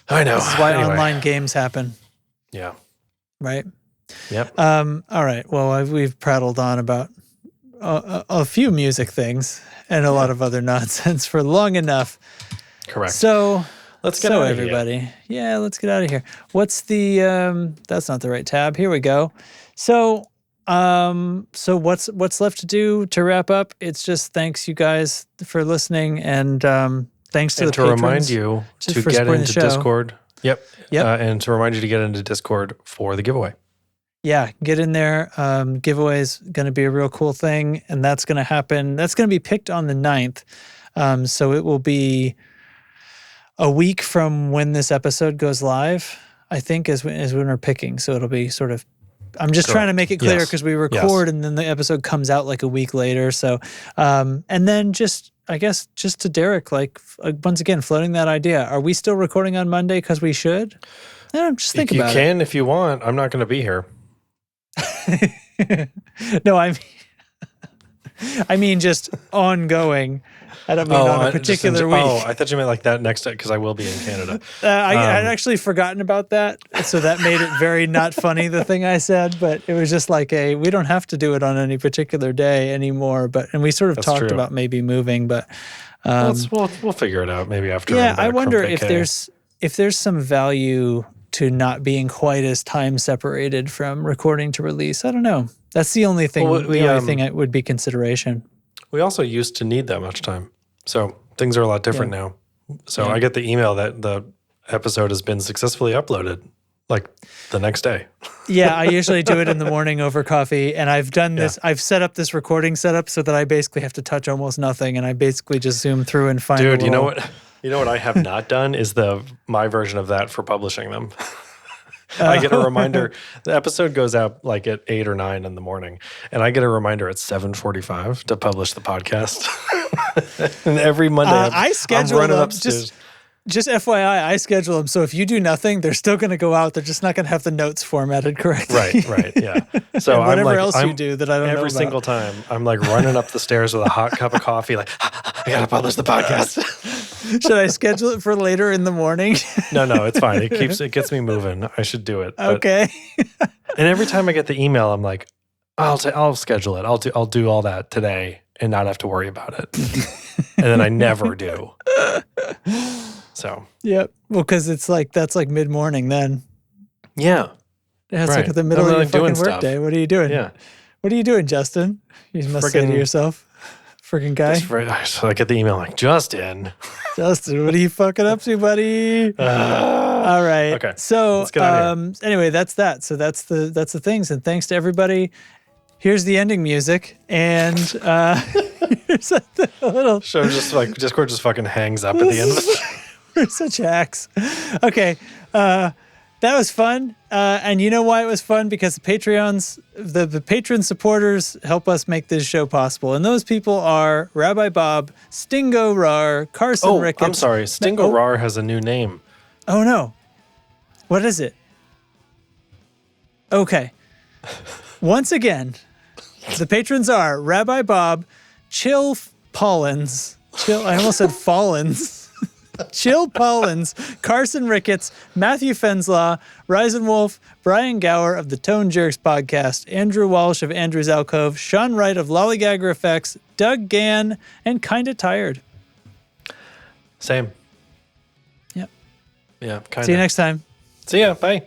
Speaker 1: I know.
Speaker 2: This is why online games happen.
Speaker 1: Yeah.
Speaker 2: Right?
Speaker 1: Yep.
Speaker 2: All right. Well, we've prattled on about a few music things and a lot of other nonsense for long enough.
Speaker 1: Correct.
Speaker 2: So
Speaker 1: let's get out of
Speaker 2: everybody.
Speaker 1: here.
Speaker 2: Yeah, let's get out of here. What's the that's not the right tab. Here we go. So So what's left to do to wrap up? It's just thanks you guys for listening, and thanks to the patrons.
Speaker 1: Remind you to get into Discord. Yep. And to remind you to get into Discord for the giveaway.
Speaker 2: Yeah, get in there. Giveaway is going to be a real cool thing, and that's going to happen. That's going to be picked on the 9th. So it will be a week from when this episode goes live, I think, is when we're picking. So it'll be sort of, I'm just trying to make it clear because we record and then the episode comes out like a week later. So, and then just to Derek, like once again, floating that idea. Are we still recording on Monday because we should? Just think about it.
Speaker 1: You can if you want. I'm not going to be here.
Speaker 2: No, I mean just ongoing. I don't mean on a particular week.
Speaker 1: Oh, I thought you meant like that next day because I will be in Canada.
Speaker 2: I'd actually forgotten about that, so that made it very not funny, the thing I said, but it was just like we don't have to do it on any particular day anymore, and we sort of talked about maybe moving, but
Speaker 1: we'll figure it out maybe after.
Speaker 2: Yeah, I wonder if there's some value to not being quite as time separated from recording to release. I don't know. That's the only thing. The only thing it would be consideration.
Speaker 1: We also used to need that much time, so things are a lot different now. So I get the email that the episode has been successfully uploaded, like the next day.
Speaker 2: Yeah, I usually do it in the morning over coffee, and I've done this. I've set up this recording setup so that I basically have to touch almost nothing, and I basically just zoom through and find.
Speaker 1: Dude, you know what? You know what I have not done is my version of that for publishing them. I get a reminder. The episode goes out like at 8 or 9 in the morning, and I get a reminder at 7:45 to publish the podcast. And every Monday,
Speaker 2: I schedule
Speaker 1: I'm running
Speaker 2: them.
Speaker 1: upstairs.
Speaker 2: Just FYI, I schedule them. So if you do nothing, they're still going to go out. They're just not going to have the notes formatted correctly.
Speaker 1: Right, yeah. So
Speaker 2: whatever else you do that I don't know
Speaker 1: every single time, I'm like running up the stairs with a hot cup of coffee, like, I got to publish the podcast.
Speaker 2: Should I schedule it for later in the morning?
Speaker 1: No, it's fine. It gets me moving. I should do it.
Speaker 2: Okay.
Speaker 1: And every time I get the email, I'm like, I'll schedule it. I'll do all that today and not have to worry about it. And then I never do. So.
Speaker 2: Yep. Well, because that's like mid-morning then.
Speaker 1: Yeah.
Speaker 2: It's like at the middle of your fucking workday. What are you doing?
Speaker 1: Yeah.
Speaker 2: What are you doing, Justin? You must say to yourself, freaking guy.
Speaker 1: So I get the email like, Justin,
Speaker 2: what are you fucking up to, buddy? All right.
Speaker 1: Okay.
Speaker 2: So anyway, that's that. So that's the things. And thanks to everybody. Here's the ending music, and here's a little.
Speaker 1: So Discord just fucking hangs up at the end of it.
Speaker 2: We're such hacks. Okay. That was fun. And you know why it was fun? Because the Patreons, the patron supporters help us make this show possible. And those people are Rabbi Bob, Stingo Rar, Carson Ricketts.
Speaker 1: I'm sorry. Stingo Rar has a new name.
Speaker 2: Oh, no. What is it? Okay. Once again, the patrons are Rabbi Bob, Pollins. I almost said Fallins. Chill Pollins, Carson Ricketts, Matthew Fenselau, Riesenwolf, Brian Gower of the Tone Jerks podcast, Andrew Walsh of Andrew's Alcove, Sean Wright of Lollygagger Effects, Doug Gann, and Kinda Tired.
Speaker 1: Same.
Speaker 2: Yep.
Speaker 1: Yeah, kinda.
Speaker 2: See you next time.
Speaker 1: See ya. Bye.